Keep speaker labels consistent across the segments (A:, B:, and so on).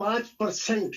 A: 5%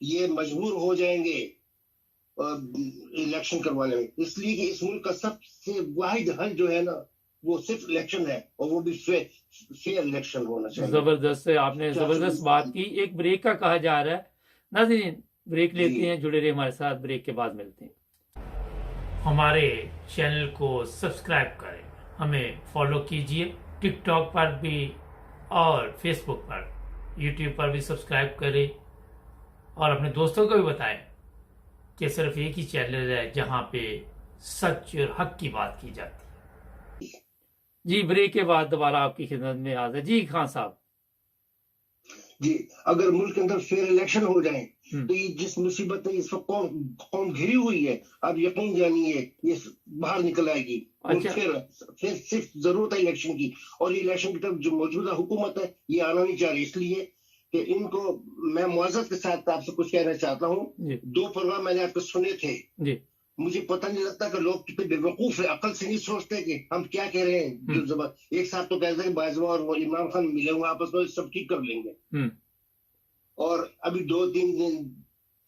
A: یہ مجبور ہو جائیں گے الیکشن کروانے میں، اس لیے کہ اس ملک کا سب سے واحد حل جو ہے نا وہ صرف الیکشن ہے، اور وہ بھی فیئر الیکشن ہونا چاہیے۔
B: زبردست ہے، آپ نے زبردست بات کی۔ ایک بریک کا کہا جا رہا ہے، ناظرین بریک لیتے ہیں، جڑے رہے ہمارے ساتھ، بریک کے بعد ملتے ہیں۔ ہمارے چینل کو سبسکرائب کریں، ہمیں فالو کیجئے، ٹک ٹاک پر بھی اور فیس بک پر، یوٹیوب پر بھی سبسکرائب کریں، اور اپنے دوستوں کو بھی بتائیں کہ صرف ایک ہی چینل ہے جہاں پہ سچ اور حق کی بات کی جاتی ہے۔ جی بریک کے بعد دوبارہ آپ کی خدمت میں حاضر۔ جی خان صاحب
A: جی، اگر ملک کے اندر فیئر الیکشن ہو جائیں تو یہ جس مصیبت میں اس وقت قوم گھری ہوئی ہے، اب یقین جانیے یہ باہر نکل آئے گی۔ پھر صرف ضرورت ہے الیکشن کی، اور یہ الیکشن کی طرف جو موجودہ حکومت ہے یہ آنا نہیں چاہ رہی، اس لیے کہ ان کو میں معذرت کے ساتھ آپ سے کچھ کہنا چاہتا ہوں۔ 2 پروگرام میں نے آپ کو سنے تھے، مجھے پتہ نہیں لگتا کہ لوگ کتنے بے وقوف ہیں، عقل سے نہیں سوچتے کہ ہم کیا کہہ رہے ہیں۔ ایک ساتھ تو کہتے ہیں باجوہ اور عمران خان ملے ہوئے آپس میں سب ٹھیک کر لیں گے، اور ابھی 2-3 دن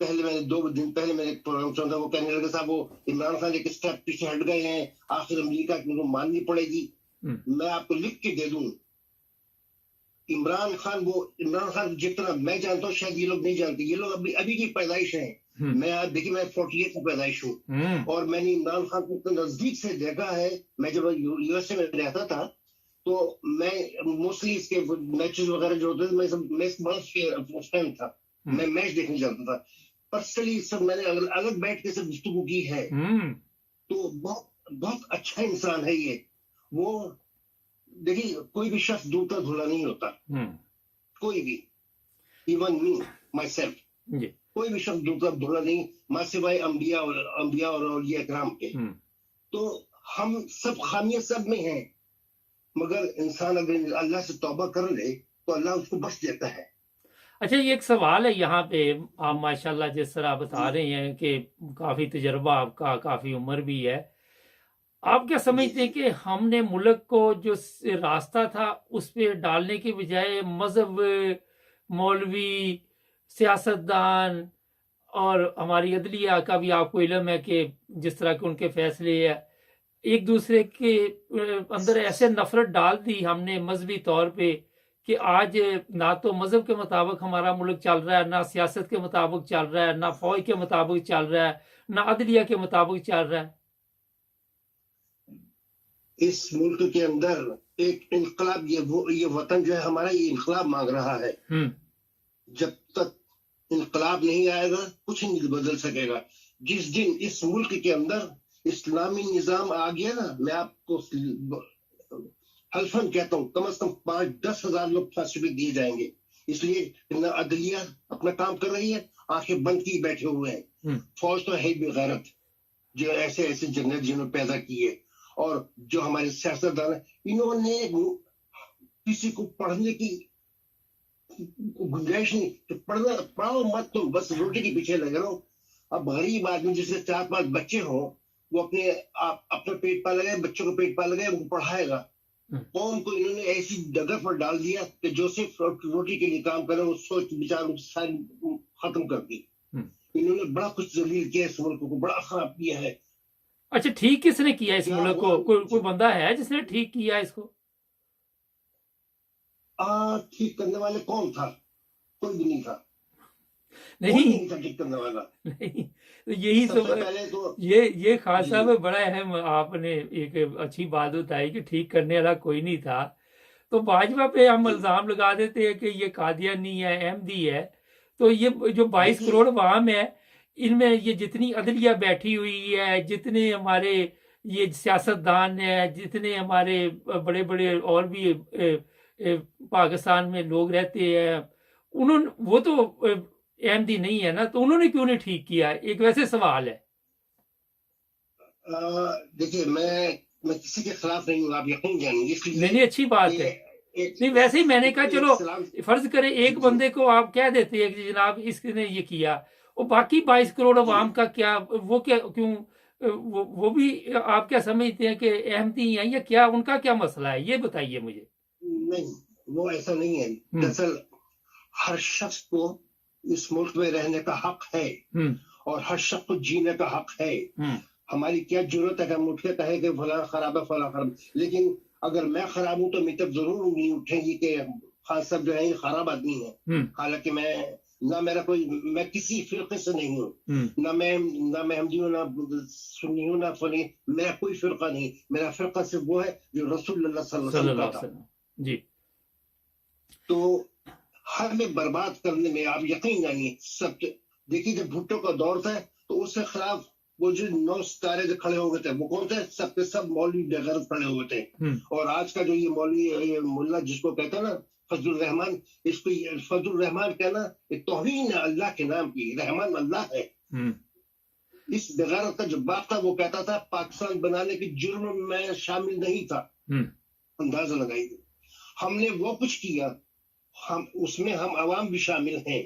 A: پہلے میں نے ایک پروگرام سنا تھا، وہ کہنے لگے صاحب وہ عمران خان ایک اسٹیپ پیچھے ہٹ گئے ہیں، آخر امریکہ کی ان کو ماننی پڑے گی۔ میں آپ کو لکھ کے دے دوں، عمران خان جتنا میں جانتا ہوں شاید یہ لوگ نہیں جانتے، یہ لوگ ابھی کی پیدائش ہیں۔ میں دیکھیے میں 48 کی پیدائش ہوں، اور میں نے عمران خان کو نزدیک سے دیکھا ہے۔ میں جب یو ایس اے میں رہتا تھا تو میں موسٹلی اس کے میچز وغیرہ جو ہوتے تھے میں بہت فین تھا، میں میچ دیکھنے جاتا تھا پرسنلی، سب میں نے الگ بیٹھ کے سب گفتگو کی ہے، تو بہت اچھا انسان ہے یہ۔ وہ دیکھیے کوئی بھی شخص دودھ کا دھلا نہیں ہوتا، کوئی بھی، ایون می مائی سیلف، کوئی بھی شخص دودھ کا دھلا نہیں، ماں سوائے انبیاء اور اولیاء کرام کے۔ تو ہم سب خامیاں سب میں ہیں، مگر انسان اگر اللہ سے توبہ کر لے تو اللہ اس کو بخش دیتا ہے۔
B: اچھا یہ ایک سوال ہے یہاں پہ، آپ ماشاءاللہ جس طرح بتا رہے ہیں کہ کافی تجربہ آپ کا، کافی عمر بھی ہے، آپ کیا سمجھتے ہیں کہ ہم نے ملک کو جو راستہ تھا اس پہ ڈالنے کے بجائے مذہب، مولوی، سیاستدان اور ہماری عدلیہ کا بھی آپ کو علم ہے کہ جس طرح کے ان کے فیصلے ہیں، ایک دوسرے کے اندر ایسے نفرت ڈال دی ہم نے مذہبی طور پہ کہ آج نہ تو مذہب کے مطابق ہمارا ملک چل رہا ہے، نہ سیاست کے مطابق چل رہا ہے، نہ فوج کے مطابق چل رہا ہے، نہ عدلیہ کے مطابق چل رہا ہے۔
A: اس ملک کے اندر ایک انقلاب، یہ وطن جو ہے ہمارا یہ انقلاب مانگ رہا ہے۔ جب تک انقلاب نہیں آئے گا کچھ نہیں بدل سکے گا۔ جس دن اس ملک کے اندر اسلامی نظام آ گیا نا، میں آپ کو حلفاً کہتا ہوں کم از کم 5-10 ہزار لوگ پھانسی پہ دیے جائیں گے، اس لیے عدلیہ اپنا کام کر رہی ہے، آنکھیں بند کی بیٹھے ہوئے ہیں۔ فوج تو ہے بے غیرت، جو ایسے جنرل جنہوں نے پیدا کیے، اور جو ہمارے سیاستدان ہیں انہوں نے کسی کو پڑھنے کی گنجائش نہیں کہ پڑھاؤ مت، تم بس روٹی کے پیچھے لگے رہو۔ اب غریب آدمی جس سے 4-5 بچے ہوں وہ اپنا پیٹ پال لگائے، بچوں کو پیٹ پال لگائے، ان کو پڑھائے گا۔ قوم کو انہوں نے ایسی ڈگر پر ڈال دیا کہ جو صرف روٹی کے لیے کام کرے وہ سوچ بچار ساری ختم کر دی۔ انہوں نے بڑا کچھ ذلیل کیا اس ملک کو، بڑا خراب کیا ہے۔
B: اچھا ٹھیک کس نے کیا اس ملک کو؟ کوئی بندہ ہے جس نے ٹھیک کیا اس کو؟
A: ٹھیک کرنے والے کون تھا؟ کوئی بھی نہیں تھا،
B: نہیں
A: تھا ٹھیک کرنے والا۔
B: نہیں، یہی سب
A: پہلے تو
B: یہ خان صاحب بڑا اہم آپ نے ایک اچھی بات بتائی کہ ٹھیک کرنے والا کوئی نہیں تھا۔ تو باجوہ پہ ہم الزام لگا دیتے ہیں کہ یہ قادیانی ہے، احمدی ہے، تو یہ جو 22 کروڑ عوام ہے ان میں یہ جتنی عدلیہ بیٹھی ہوئی ہے، جتنے ہمارے یہ سیاستدان ہیں، جتنے ہمارے بڑے بڑے اور بھی پاکستان میں لوگ رہتے ہیں، وہ تو احمدی نہیں ہے نا، تو انہوں نے کیوں نہیں ٹھیک کیا؟ ایک ویسے سوال ہے۔
A: دیکھیے میں کسی کے خلاف نہیں ہوں، آپ یقین جانیں گے۔
B: نہیں اچھی بات ہے، نہیں ویسے ہی میں نے کہا چلو فرض کریں ایک بندے کو آپ کہہ دیتے ہیں کہ جناب اس نے یہ کیا، اور باقی 22 کروڑ عوام کا کیا؟ وہ کیا کیوں وہ بھی آپ کیا سمجھتے ہیں کہ احمدی ہیں یا کیا؟ ان کا کیا مسئلہ ہے یہ بتائیے مجھے۔
A: نہیں وہ ایسا نہیں ہے، دراصل ہر شخص کو اس ملک میں رہنے کا حق ہے اور ہر شخص کو جینے کا حق ہے. ہماری کیا ضرورت ہے کہ ہم اٹھ کے کہیں کہ فلاں خراب ہے فلاں خراب، لیکن اگر میں خراب ہوں تو میری طرف ضرور نہیں اٹھیں گی کہ خان صاحب جو ہے یہ خراب آدمی ہے. حالانکہ میں کسی فرقے سے نہیں ہوں، نہ میں احمدی ہوں، نہ سنی ہوں، نہ فنی. میرا کوئی فرقہ نہیں، میرا فرقہ صرف وہ ہے جو رسول اللہ صلی اللہ علیہ وسلم کا تھا.
B: جی.
A: تو ہمیں برباد کرنے میں آپ یقین جانیے سب. دیکھیے جب بھٹو کا دور تھا تو اس کے خلاف وہ جو 9 ستارے جو کھڑے ہوئے تھے وہ کون تھے؟ سب کے سب مولوی بغیر کھڑے ہوئے تھے. اور آج کا جو یہ مولوی یہ ملا جس کو کہتے ہیں نا فضل الرحمان، اس کو فضل الرحمان کہنا یہ توہین ہے اللہ کے نام کی. رحمان اللہ ہے. اس بغیرت کا جو باپ تھا وہ کہتا تھا پاکستان بنانے کے جرم میں شامل نہیں تھا. اندازہ لگائیے ہم نے وہ کچھ کیا، ہم اس میں ہم عوام بھی شامل ہیں.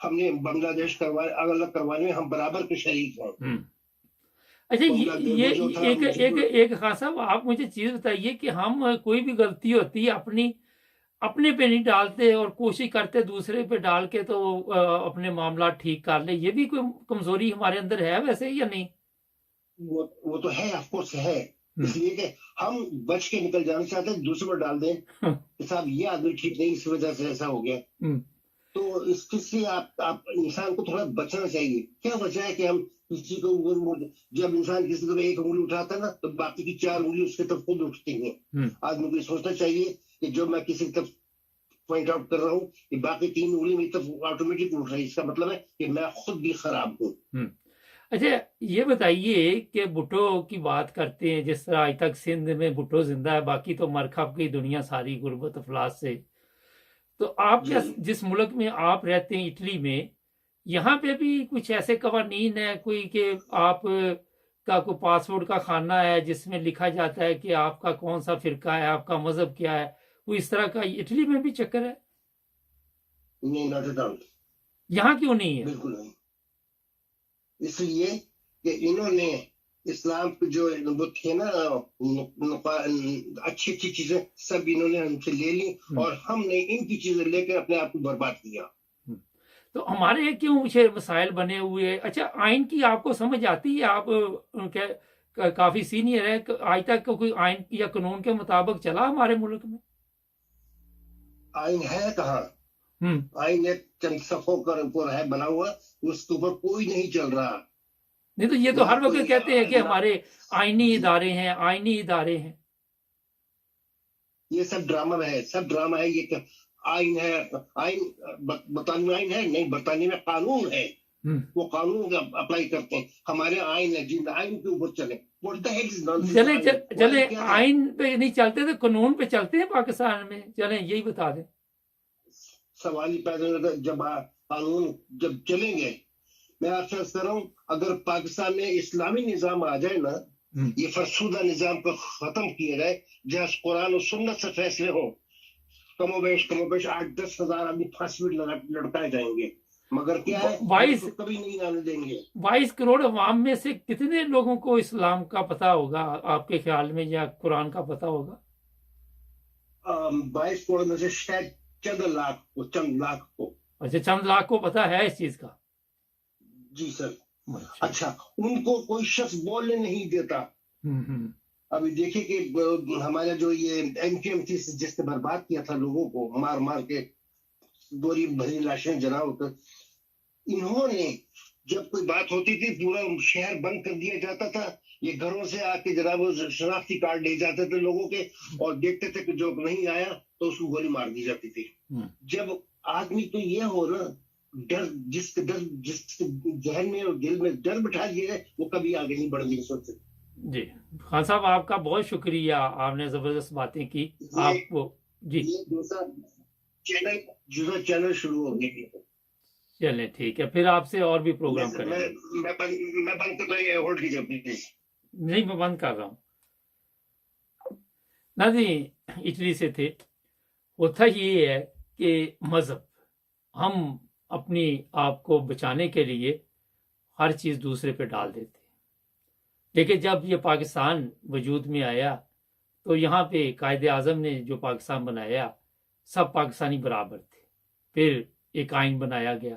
A: ہم نے بنگلہ دیش الگ کروانے میں ہم برابر کے شریک ہیں.
B: اچھا ایک خان صاحب آپ مجھے چیز بتائیے کہ ہم کوئی بھی غلطی ہوتی ہے اپنے پہ نہیں ڈالتے اور کوشش کرتے دوسرے پہ ڈال کے تو اپنے معاملات ٹھیک کر لے. یہ بھی کوئی کمزوری ہمارے اندر ہے ویسے یا نہیں؟
A: وہ تو ہے، آف کورس ہے. اس لیے کہ ہم بچ کے نکل جانا چاہتے ہیں، دوسرے پر ڈال دیں کہ صاحب یہ آدمی ٹھیک نہیں، اس وجہ سے ایسا ہو گیا. تو اس سے آپ انسان کو تھوڑا بچنا چاہیے. کیا وجہ ہے کہ ہم کسی کو جب انسان کسی کو ایک انگلی اٹھاتا ہے نا تو باقی کی 4 انگلی اس کی طرف خود اٹھتی ہیں. آدمی کو یہ سوچنا چاہیے کہ جو میں کسی کی طرف پوائنٹ آؤٹ کر رہا ہوں کہ باقی 3 انگلی میری طرف آٹومیٹک اٹھ رہی ہے. اس کا مطلب ہے کہ میں خود بھی خراب ہوں.
B: اچھا یہ بتائیے کہ بھٹو کی بات کرتے ہیں، جس طرح آج تک سندھ میں بھٹو زندہ ہے، باقی تو مر کھپ گئی دنیا ساری غربت افلاس سے. تو آپ جس ملک میں آپ رہتے ہیں اٹلی میں، یہاں پہ بھی کچھ ایسے قوانین ہیں کوئی کہ آپ کا کوئی پاسپورٹ کا خانہ ہے جس میں لکھا جاتا ہے کہ آپ کا کون سا فرقہ ہے، آپ کا مذہب کیا ہے؟ کوئی اس طرح کا اٹلی میں بھی چکر ہے؟
A: نہیں،
B: یہاں کیوں نہیں ہے؟
A: بالکل نہیں. اس لیے کہ انہوں نے اسلام کے جو وہ تھے نا اچھی چیزیں سب انہوں نے ہم سے لے لی اور ہم نے ان کی چیزیں لے کر اپنے آپ کو برباد کیا.
B: تو ہمارے کیوں مسائل بنے ہوئے؟ اچھا آئین کی آپ کو سمجھ آتی ہے؟ آپ کافی سینئر ہے، آج تک کوئی آئین یا قانون کے مطابق چلا ہمارے ملک میں؟
A: آئین ہے کہاں؟ آئین ایک چند صفوں کا اوپر ہے بنا ہوا، اس کے اوپر کوئی نہیں چل رہا.
B: نہیں تو یہ تو ہر وقت کہتے ہیں کہ ہمارے آئینی ادارے ہیں، آئینی ادارے ہیں.
A: یہ سب ڈرامہ ہے، سب ڈرامہ ہے. یہ آئین ہے، آئین برطانوی آئین ہے نہیں، برطانیہ میں قانون ہے، وہ قانون اپلائی کرتے ہیں. ہمارے آئین ہے، جن آئین کے اوپر چلے.
B: چلے آئین پہ نہیں چلتے تو قانون پہ چلتے ہیں پاکستان میں. چلیں یہی بتا دیں.
A: سوال ہی پیدا ہوتا جب قانون جب چلیں گے. میں آپ سے کر رہا ہوں اگر پاکستان میں اسلامی نظام آ جائے نا، یہ فرسودہ نظام کو ختم کیا جائے جہاں قرآن و سنت سے فیصلے ہوں، کم و بیش 8-10 ہزار آدمی پھانسی میں لٹکائے جائیں گے. مگر کیا ہے،
B: 22
A: کبھی نہیں آنے دیں گے.
B: 22 کروڑ عوام میں سے کتنے لوگوں کو اسلام کا پتہ ہوگا آپ کے خیال میں، یا قرآن کا پتہ ہوگا؟
A: 22 کروڑ میں سے شاید چند لاکھ کو.
B: اچھا چند لاکھ کو پتہ ہے اس چیز کا؟
A: جی سر. اچھا ان کو کوئی شخص بولنے نہیں دیتا. ابھی دیکھیں کہ ہمارا جو یہ MQM تھی جس نے برباد کیا تھا لوگوں کو مار کے بوری بھری لاشیں جلا کر، انہوں نے جب کوئی بات ہوتی تھی پورا شہر بند کر دیا جاتا تھا. یہ گھروں سے آ کے جناب شناختی کارڈ لے جاتے تھے لوگوں کے اور دیکھتے تھے کہ جو نہیں آیا تو اس کو گولی مار دی جاتی تھی. جب آدمی تو یہ ہو نا ڈر، جس ذہن میں اور دل میں ڈر بٹھا دیا ہے وہ کبھی آگے نہیں بڑھنے سوچتے.
B: جی خان صاحب آپ کا بہت شکریہ، آپ نے زبردست باتیں کی. آپ کو جی
A: دوسرا چینل شروع ہو گیا.
B: چلیں ٹھیک ہے، پھر آپ سے اور بھی پروگرام کریں گے.
A: میں بند کر رہا ہوں، ہولڈ کیجیے پلیز.
B: نہیں میں بند کر رہا ہوں. ناظرین اٹلی سے تھے. ہوتا یہ ہے کہ مذہب، ہم اپنی آپ کو بچانے کے لیے ہر چیز دوسرے پہ ڈال دیتے ہیں، لیکن جب یہ پاکستان وجود میں آیا تو یہاں پہ قائد اعظم نے جو پاکستان بنایا سب پاکستانی برابر تھے. پھر ایک آئین بنایا گیا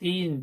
B: 3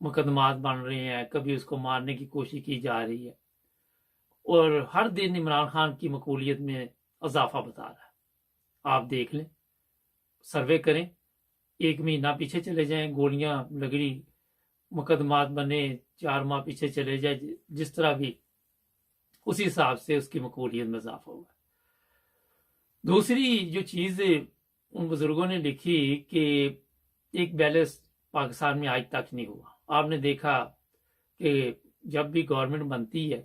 B: مقدمات بن رہے ہیں، کبھی اس کو مارنے کی کوشش کی جا رہی ہے، اور ہر دن عمران خان کی مقبولیت میں اضافہ بتا رہا ہے۔ آپ دیکھ لیں، سروے کریں، 1 مہینہ پیچھے چلے جائیں، گولیاں لگڑی، مقدمات بنے، 4 ماہ پیچھے چلے جائیں، جس طرح بھی اسی حساب سے اس کی مقبولیت میں اضافہ ہوا۔ دوسری جو چیز ان بزرگوں نے لکھی کہ ایک بیلنس پاکستان میں آج تک نہیں ہوا۔ آپ نے دیکھا کہ جب بھی گورنمنٹ بنتی ہے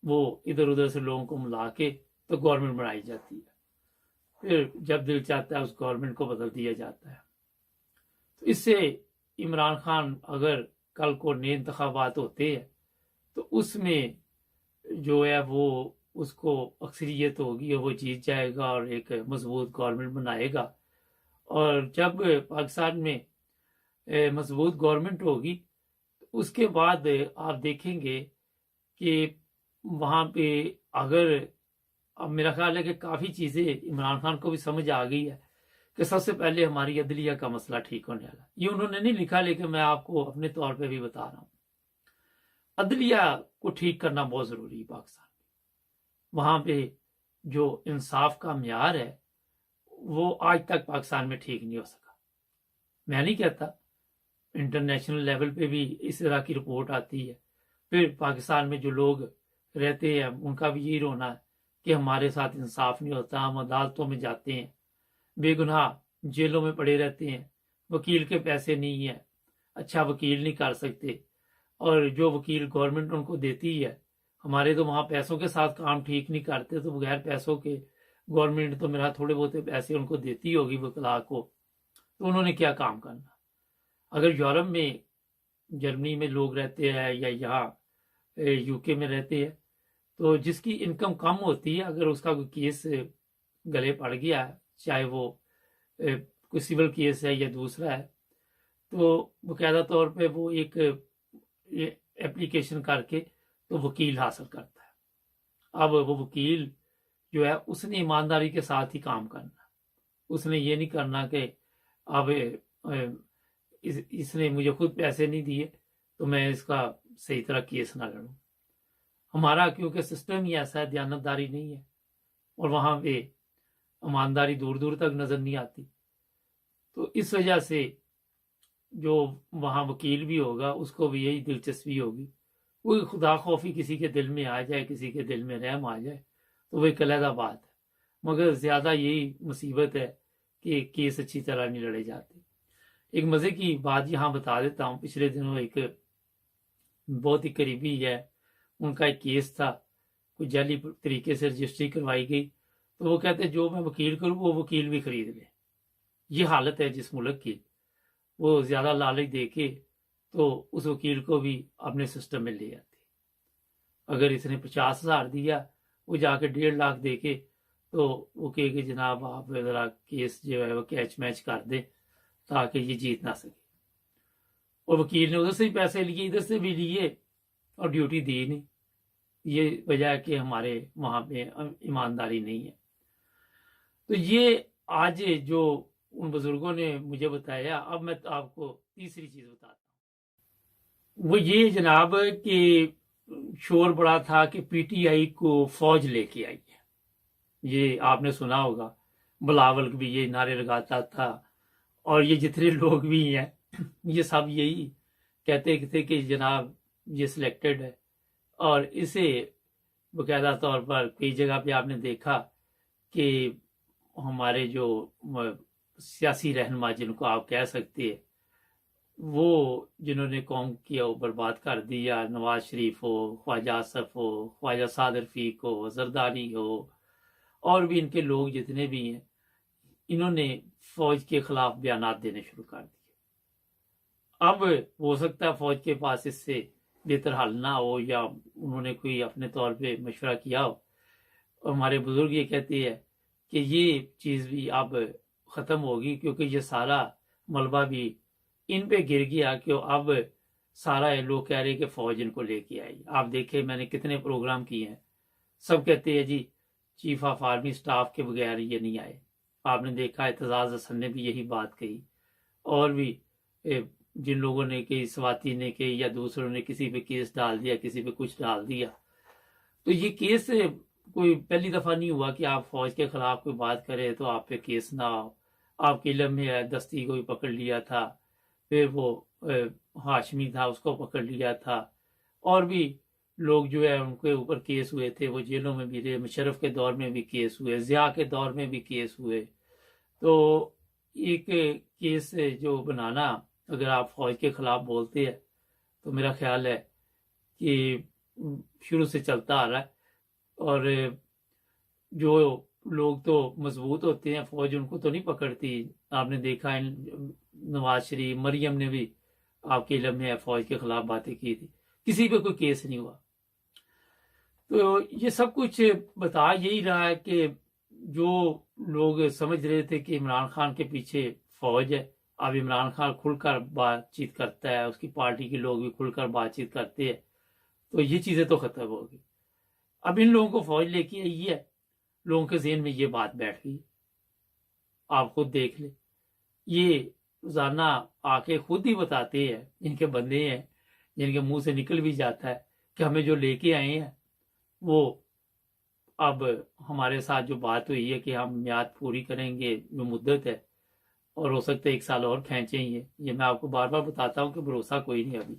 B: وہ ادھر ادھر سے لوگوں کو ملا کے تو گورنمنٹ بنائی جاتی ہے، پھر جب دل چاہتا ہے اس گورنمنٹ کو بدل دیا جاتا ہے۔ تو اس سے عمران خان اگر کل کو نئے انتخابات ہوتے ہیں تو اس میں جو ہے وہ اس کو اکثریت ہوگی اور وہ جیت جائے گا اور ایک مضبوط گورنمنٹ بنائے گا۔ اور جب پاکستان میں مضبوط گورنمنٹ ہوگی تو اس کے بعد آپ دیکھیں گے کہ وہاں پہ اگر، اب میرا خیال ہے کہ کافی چیزیں عمران خان کو بھی سمجھ آ گئی ہے کہ سب سے پہلے ہماری عدلیہ کا مسئلہ ٹھیک ہونے والا۔ یہ انہوں نے نہیں لکھا لیکن میں آپ کو اپنے طور پہ بھی بتا رہا ہوں، عدلیہ کو ٹھیک کرنا بہت ضروری ہے پاکستان میں۔ وہاں پہ جو انصاف کا معیار ہے وہ آج تک پاکستان میں ٹھیک نہیں ہو سکا۔ میں نہیں کہتا، انٹرنیشنل لیول پہ بھی اس طرح کی رپورٹ آتی ہے، پھر پاکستان میں جو لوگ رہتے ہیں ان کا بھی یہی رونا ہے کہ ہمارے ساتھ انصاف نہیں ہوتا، ہم عدالتوں میں جاتے ہیں، بے گناہ جیلوں میں پڑے رہتے ہیں، وکیل کے پیسے نہیں ہیں، اچھا وکیل نہیں کر سکتے، اور جو وکیل گورنمنٹ ان کو دیتی ہے، ہمارے تو وہاں پیسوں کے ساتھ کام ٹھیک نہیں کرتے، تو بغیر پیسوں کے گورنمنٹ تو میرا تھوڑے بہت پیسے ان کو دیتی ہوگی وکلا کو، تو انہوں نے کیا کام کرنا۔ اگر یورپ میں، جرمنی میں لوگ رہتے ہیں یا یہاں یو کے میں رہتے ہیں تو جس کی انکم کم ہوتی ہے، اگر اس کا کوئی کیس گلے پڑ گیا ہے، چاہے وہ کوئی سول کیس ہے یا دوسرا ہے، تو باقاعدہ طور پہ وہ ایک اپلیکیشن کر کے تو وکیل حاصل کرتا ہے۔ اب وہ وکیل جو ہے اس نے ایمانداری کے ساتھ ہی کام کرنا، اس نے یہ نہیں کرنا کہ اب اس نے مجھے خود پیسے نہیں دیے تو میں اس کا صحیح طرح کیس نہ لڑوں۔ ہمارا کیونکہ سسٹم ہی ایسا ہے، دیانتداری نہیں ہے، اور وہاں پہ ایمانداری دور دور تک نظر نہیں آتی، تو اس وجہ سے جو وہاں وکیل بھی ہوگا اس کو بھی یہی دلچسپی ہوگی، کوئی خدا خوفی کسی کے دل میں آ جائے، کسی کے دل میں رحم آ جائے تو وہ ایک علیحدہ بات ہے، مگر زیادہ یہی مصیبت ہے کہ کیس اچھی طرح نہیں لڑے جاتے۔ ایک مزے کی بات یہاں بتا دیتا ہوں، پچھلے دنوں ایک بہت ہی قریبی ہے، ان کا ایک کیس تھا، کوئی جعلی طریقے سے رجسٹری کروائی گئی، تو وہ کہتے جو میں وکیل کروں وہ وکیل بھی خرید لے۔ یہ حالت ہے جس ملک کی، وہ زیادہ لالچ دے کے تو اس وکیل کو بھی اپنے سسٹم میں لے آتے۔ اگر اس نے 50,000 دیا، وہ جا کے 1.5 لاکھ دے کے تو وہ کہے کہ جناب آپ ذرا کیس جو ہے وہ کیچ میچ کر دیں تاکہ یہ جیت نہ سکے، اور وکیل نے ادھر سے بھی پیسے لیے ادھر سے بھی لیے اور ڈیوٹی دی نہیں۔ یہ وجہ ہے کہ ہمارے وہاں پہ ایمانداری نہیں ہے۔ تو یہ آج جو ان بزرگوں نے مجھے بتایا، اب میں آپ کو تیسری چیز بتاتا ہوں، وہ یہ جناب کہ شور بڑا تھا کہ پی ٹی آئی کو فوج لے کے آئی ہے۔ یہ آپ نے سنا ہوگا، بلاول بھی یہ نعرے لگاتا تھا، اور یہ جتنے لوگ بھی ہیں یہ سب یہی کہتے تھے کہ جناب یہ سلیکٹڈ ہے، اور اسے باقاعدہ طور پر کئی جگہ پہ آپ نے دیکھا کہ ہمارے جو سیاسی رہنما جن کو آپ کہہ سکتے ہیں، وہ جنہوں نے قوم کیا وہ برباد کر دیا، نواز شریف ہو، خواجہ آصف ہو، خواجہ سعد رفیق ہو، زرداری ہو، اور بھی ان کے لوگ جتنے بھی ہیں، انہوں نے فوج کے خلاف بیانات دینے شروع کر دیے۔ اب ہو سکتا ہے فوج کے پاس اس سے بہتر حل نہ ہو، یا انہوں نے کوئی اپنے طور پہ مشورہ کیا ہو، اور ہمارے بزرگ یہ کہتے ہیں کہ یہ چیز بھی اب ختم ہوگی، کیونکہ یہ سارا ملبہ بھی ان پہ گر گیا کہ اب سارا لوگ کہہ رہے کہ فوج ان کو لے کے آئی۔ آپ دیکھیں میں نے کتنے پروگرام کیے ہیں، سب کہتے ہیں جی چیف آف آرمی سٹاف کے بغیر یہ نہیں آئے۔ آپ نے دیکھا اعتزاز حسن نے بھی یہی بات کہی، اور بھی جن لوگوں نے کہ سواتی نے کہ یا دوسروں نے کسی پہ کیس ڈال دیا، کسی پہ کچھ ڈال دیا، تو یہ کیس کوئی پہلی دفعہ نہیں ہوا کہ آپ فوج کے خلاف کوئی بات کرے تو آپ پہ کیس نہ ہو۔ آپ کے علم میں ہے دستی کو بھی پکڑ لیا تھا، پھر وہ ہاشمی تھا اس کو پکڑ لیا تھا، اور بھی لوگ جو ہے ان کے اوپر کیس ہوئے تھے، وہ جیلوں میں بھی رہے، مشرف کے دور میں بھی کیس ہوئے، ضیاء کے دور میں بھی کیس ہوئے۔ تو ایک کیس جو بنانا اگر آپ فوج کے خلاف بولتے ہیں تو میرا خیال ہے کہ شروع سے چلتا آ رہا ہے، اور جو لوگ تو مضبوط ہوتے ہیں فوج ان کو تو نہیں پکڑتی۔ آپ نے دیکھا نواز شریف، مریم نے بھی آپ کے علم میں فوج کے خلاف باتیں کی تھی، کسی پہ کوئی کیس نہیں ہوا۔ تو یہ سب کچھ بتا یہی رہا ہے کہ جو لوگ سمجھ رہے تھے کہ عمران خان کے پیچھے فوج ہے، اب عمران خان کھل کر بات چیت کرتا ہے، اس کی پارٹی کے لوگ بھی کھل کر بات چیت کرتے ہیں، تو یہ چیزیں تو ختم ہو گئی۔ اب ان لوگوں کو فوج لے کے آئی ہے، لوگوں کے ذہن میں یہ بات بیٹھ گئی، آپ خود دیکھ لیں، یہ روزانہ آ کے خود ہی بتاتے ہیں، ان کے بندے ہیں جن کے منہ سے نکل بھی جاتا ہے کہ ہمیں جو لے کے آئے ہیں وہ اب ہمارے ساتھ جو بات ہوئی ہے کہ ہم میعاد پوری کریں گے، جو مدت ہے، اور ہو سکتا ہے 1 سال اور کھینچیں یہ میں آپ کو بار بار بتاتا ہوں کہ بھروسہ کوئی نہیں ابھی،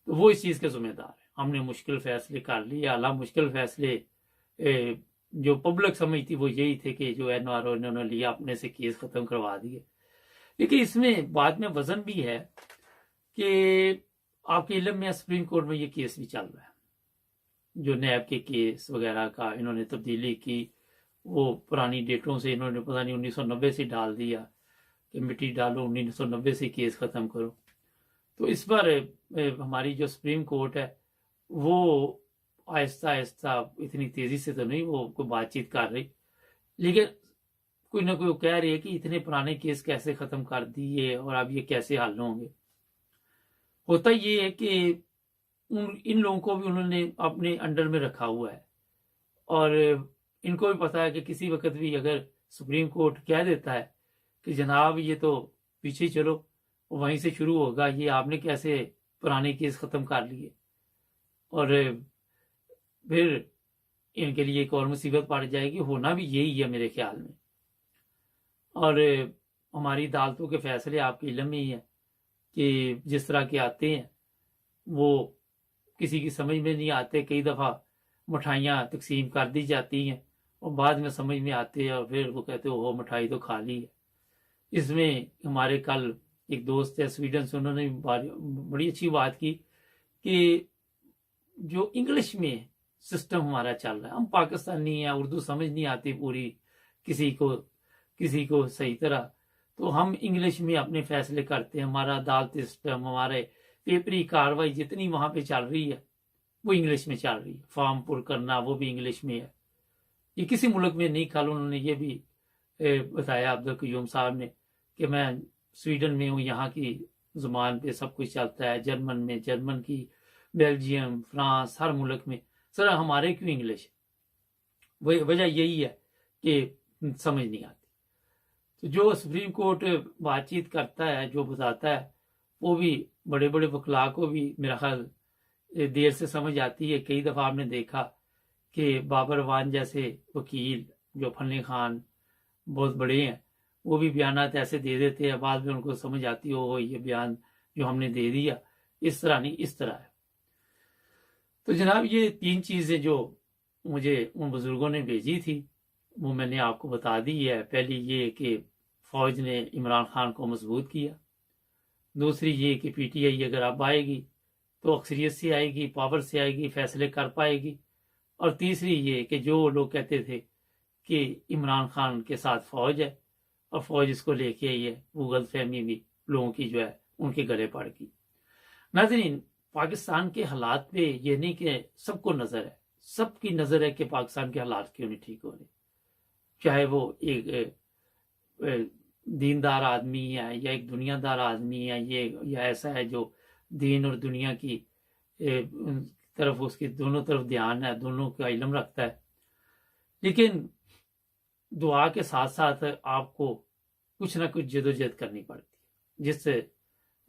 B: تو وہ اس چیز کے ذمہ دار ہے۔ ہم نے مشکل فیصلے کر لیے، اعلیٰ مشکل فیصلے جو پبلک سمجھتی وہ یہی تھے کہ جو این آر او انہوں نے لیا، اپنے سے کیس ختم کروا دیے۔ لیکن اس میں بعد میں وزن بھی ہے کہ آپ کے علم میں سپریم کورٹ میں یہ کیس بھی چل رہا ہے، جو نیب کے کیس وغیرہ کا انہوں نے تبدیلی کی، وہ پرانی ڈیٹوں سے انہوں نے پتہ نہیں 1990 سے ڈال دیا کہ مٹی ڈالو، 1990 سے کیس ختم کرو۔ تو اس پر ہماری جو سپریم کورٹ ہے وہ آہستہ آہستہ اتنی تیزی سے تو نہیں وہ کوئی بات چیت کر رہی، لیکن کوئی نہ کوئی کہہ رہی ہے کہ اتنے پرانے کیس کیسے ختم کر دیے اور اب یہ کیسے حل ہوں گے۔ ہوتا یہ ہے کہ ان لوگوں کو بھی انہوں نے اپنے انڈر میں رکھا ہوا ہے، اور ان کو بھی پتا ہے کہ کسی وقت بھی اگر سپریم کورٹ کہہ دیتا ہے کہ جناب یہ تو پیچھے چلو، وہیں سے شروع ہوگا، یہ آپ نے کیسے پرانے کیس ختم کر لیے، اور پھر ان کے لیے ایک اور مصیبت پڑ جائے گی۔ ہونا بھی یہی ہے میرے خیال میں، اور ہماری عدالتوں کے فیصلے آپ کے علم میں ہی ہے کہ جس طرح کے آتے ہیں وہ کسی کی سمجھ میں نہیں آتے۔ کئی دفعہ مٹھائیاں تقسیم کر دی جاتی ہیں اور بعد میں سمجھ میں آتے ہیں، اور پھر وہ کہتے ہو مٹھائی تو کھا لی ہے۔ اس میں ہمارے کل ایک دوست ہے سویڈن سے، انہوں نے بڑی اچھی بات کی کہ جو انگلش میں سسٹم ہمارا چل رہا ہے، ہم پاکستانی ہیں، اردو سمجھ نہیں آتی پوری کسی کو صحیح طرح، تو ہم انگلش میں اپنے فیصلے کرتے ہیں، ہمارا عدالتی سسٹم، ہمارے پیپری کاروائی جتنی وہاں پہ چل رہی ہے وہ انگلش میں چل رہی ہے، فارم پر کرنا وہ بھی انگلش میں ہے۔ یہ کسی ملک میں نہیں۔ کل انہوں نے یہ بھی بتایا عبدالقیوم صاحب نے کہ میں سویڈن میں ہوں، یہاں کی زبان پہ سب کچھ چلتا ہے، جرمن میں جرمن کی، بیلجیم، فرانس، ہر ملک میں، سر ہمارے کیوں انگلش؟ وجہ یہی ہے کہ سمجھ نہیں آتی۔ تو جو سپریم کورٹ بات چیت کرتا ہے، جو بتاتا ہے، وہ بھی بڑے بڑے وکلاء کو بھی میرا خیال دیر سے سمجھ آتی ہے۔ کئی دفعہ آپ نے دیکھا کہ بابر وان جیسے وکیل جو فنی خان بہت بڑے ہیں، وہ بھی بیانات ایسے دے دیتے ہیں، بعد میں ان کو سمجھ آتی ہو یہ بیان جو ہم نے دے دیا اس طرح نہیں، اس طرح ہے۔ تو جناب یہ 3 چیزیں جو مجھے ان بزرگوں نے بھیجی تھی وہ میں نے آپ کو بتا دی ہے۔ پہلی یہ کہ فوج نے عمران خان کو مضبوط کیا، دوسری یہ کہ پی ٹی آئی اگر اب آئے گی تو اکثریت سے آئے گی، پاور سے آئے گی، فیصلے کر پائے گی، اور تیسری یہ کہ جو لوگ کہتے تھے کہ عمران خان کے ساتھ فوج ہے اور فوج اس کو لے کے آئی ہے، وہ غلط فہمی بھی لوگوں کی جو ہے ان کے گلے پڑ گئی۔ ناظرین، پاکستان کے حالات پہ یہ نہیں کہ سب کو نظر ہے، سب کی نظر ہے کہ پاکستان کے حالات کیوں نہیں ٹھیک ہو رہے، چاہے وہ ایک دیندار آدمی ہے یا ایک دنیا دار آدمی ہے، یا ایسا ہے جو دین اور دنیا کی طرف اس کے دونوں طرف دھیان ہے، دونوں کا علم رکھتا ہے۔ لیکن دعا کے ساتھ ساتھ آپ کو کچھ نہ کچھ جدوجہد کرنی پڑتی ہے، جس سے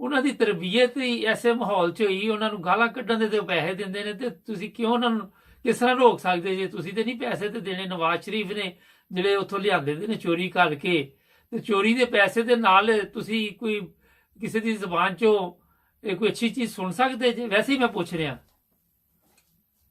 B: ਉਹਨਾਂ ਦੀ ਤਰਬੀਅਤ ਹੀ ਐਸੇ ਮਾਹੌਲ 'ਚ ਹੋਈ, ਉਹਨਾਂ ਨੂੰ ਗਾਲਾਂ ਕੱਢਣ ਦੇ ਤੇ ਪੈਸੇ ਦਿੰਦੇ ਨੇ, ਤੇ ਤੁਸੀਂ ਕਿਉਂ ਉਹਨਾਂ ਨੂੰ ਕਿਸ ਤਰ੍ਹਾਂ ਰੋਕ ਸਕਦੇ ਜੇ? ਤੁਸੀਂ ਤੇ ਨਹੀਂ ਪੈਸੇ ਤੇ ਦੇਣੇ। ਨਵਾਜ਼ ਸ਼ਰੀਫ ਨੇ ਜਿਹੜੇ ਉੱਥੋਂ ਲਿਆਂਦੇ ਦੇ ਨੇ ਚੋਰੀ ਕਰਕੇ, ਤੇ ਚੋਰੀ ਦੇ ਪੈਸੇ ਦੇ ਨਾਲ ਤੁਸੀਂ ਕੋਈ ਕਿਸੇ ਦੀ ਜ਼ੁਬਾਨ 'ਚੋਂ ਕੋਈ ਅੱਛੀ ਚੀਜ਼ ਸੁਣ ਸਕਦੇ ਜੇ? ਵੈਸੇ ਹੀ ਮੈਂ ਪੁੱਛ ਰਿਹਾ।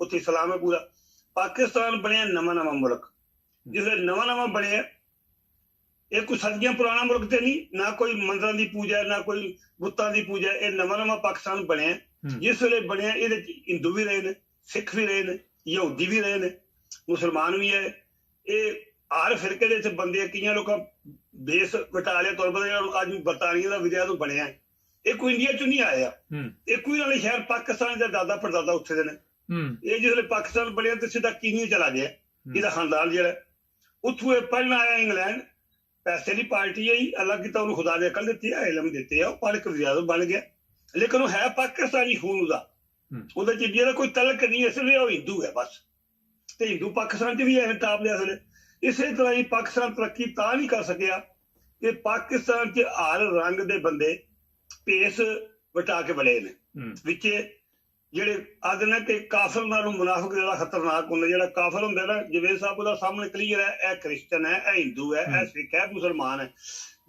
C: ਉੱਥੇ ਇਸਲਾਮ ਹੈ ਪੂਰਾ। ਪਾਕਿਸਤਾਨ ਬਣਿਆ ਨਵਾਂ ਮੁਲਕ, ਜਿਸਲੇ ਨਵਾਂ ਬਣਿਆ, ਇਹ ਕੋਈ ਸਦੀਆਂ ਪੁਰਾਣਾ ਮੁਲਕ ਤੇ ਨਹੀਂ, ਨਾ ਕੋਈ ਮੰਦਰਾਂ ਦੀ ਪੂਜਾ, ਨਾ ਕੋਈ ਬੁੱਤਾਂ ਦੀ ਪੂਜਾ। ਇਹ ਨਵਾਂ ਪਾਕਿਸਤਾਨ ਬਣਿਆ। ਜਿਸ ਵੇਲੇ ਬਣਿਆ ਇਹਦੇ ਚ ਹਿੰਦੂ ਵੀ ਰਹੇ ਨੇ, ਸਿੱਖ ਵੀ ਰਹੇ ਨੇ, ਯਹੂਦੀ ਵੀ ਰਹੇ ਨੇ, ਮੁਸਲਮਾਨ ਵੀ ਹੈ। ਇਹ ਹਰ ਫਿਰਕੇ ਦੇ ਇੱਥੇ ਬੰਦੇ, ਕਈਆਂ ਲੋਕਾਂ ਬੇਸ ਵਟਾ ਲਿਆ। ਤੁਹਾਨੂੰ ਪਤਾ ਅੱਜ ਬਰਤਾਨੀਆ ਦਾ ਵਿਦਿਆ ਤੋਂ ਬਣਿਆ, ਇਹ ਕੋਈ ਇੰਡੀਆ ਚੋਂ ਨਹੀਂ ਆਇਆ। ਇਹ ਕੋਈ ਨਾਲੇ ਸ਼ਹਿਰ ਪਾਕਿਸਤਾਨ ਦਾ ਦਾਦਾ ਪੜਦਾਦਾ ਉੱਥੇ ਦੇ ਨੇ। ਇਹ ਜਿਸ ਵੇਲੇ ਪਾਕਿਸਤਾਨ ਬਣਿਆ ਤੇ ਸਿੱਧਾ ਕੀਨੀਆ ਚਲਾ ਗਿਆ, ਇਹਦਾ ਖਾਨਦਾਨ ਜਿਹੜਾ। ਉੱਥੋਂ ਇਹ ਪੜ੍ਹਨ ਆਇਆ ਇੰਗਲੈਂਡ, ਪੈਸੇ ਦੀ ਪਾਰਟੀ ਆਈ, ਅੱਲਾ ਕੀਤਾ ਉਹਨੂੰ ਖੁਦਾ ਨੇ ਅਕਲ ਦਿੱਤੀ ਹੈ, ਇਲਮ ਦਿੱਤੇ ਆ, ਉਹ ਪੜ੍ਹ ਕੇ ਵਿਦਿਆ ਬਣ ਗਿਆ। ਲੇਕਿਨ ਉਹ ਹੈ ਪਾਕਿਸਤਾਨੀ ਖੂਨ ਉਹਦਾ ਚ ਇੰਡੀਆ ਦਾ ਕੋਈ ਤਲਕ ਨਹੀਂ, ਇਸ ਲਈ ਉਹ ਹਿੰਦੂ ਹੈ ਬਸ। ਤੇ ਹਿੰਦੂ ਪਾਕਿਸਤਾਨ ਚ ਵੀ ਐਵੇਂ ਟਾਪ ਲਿਆ ਸਲੇ। ਇਸੇ ਤਰ੍ਹਾਂ ਹੀ ਪਾਕਿਸਤਾਨ ਤਰੱਕੀ ਤਾਂ ਨਹੀਂ ਕਰ ਸਕਿਆ ਕਿ ਪਾਕਿਸਤਾਨ ਚ ਹਰ ਰੰਗ ਦੇ ਬੰਦੇ ਭੇਸ ਵਟਾ ਕੇ ਬੜੇ ਨੇ। ਵਿੱਚ ਜਿਹੜੇ ਆਖਦੇ ਨੇ ਕਿ ਕਾਫਰ ਨਾਲੋਂ ਮੁਨਾਫਿਕ ਜ਼ਿਆਦਾ ਖਤਰਨਾਕ ਹੁੰਦਾ। ਜਿਹੜਾ ਕਾਫਰ ਹੁੰਦਾ ਨਾ, ਜਵੇਦ ਸਾਹਿਬ ਉਹਦਾ ਸਾਹਮਣੇ ਕਲੀਅਰ ਹੈ, ਇਹ ਕ੍ਰਿਸਚਨ ਹੈ, ਇਹ ਹਿੰਦੂ ਹੈ, ਇਹ ਸਿੱਖ ਹੈ, ਮੁਸਲਮਾਨ ਹੈ।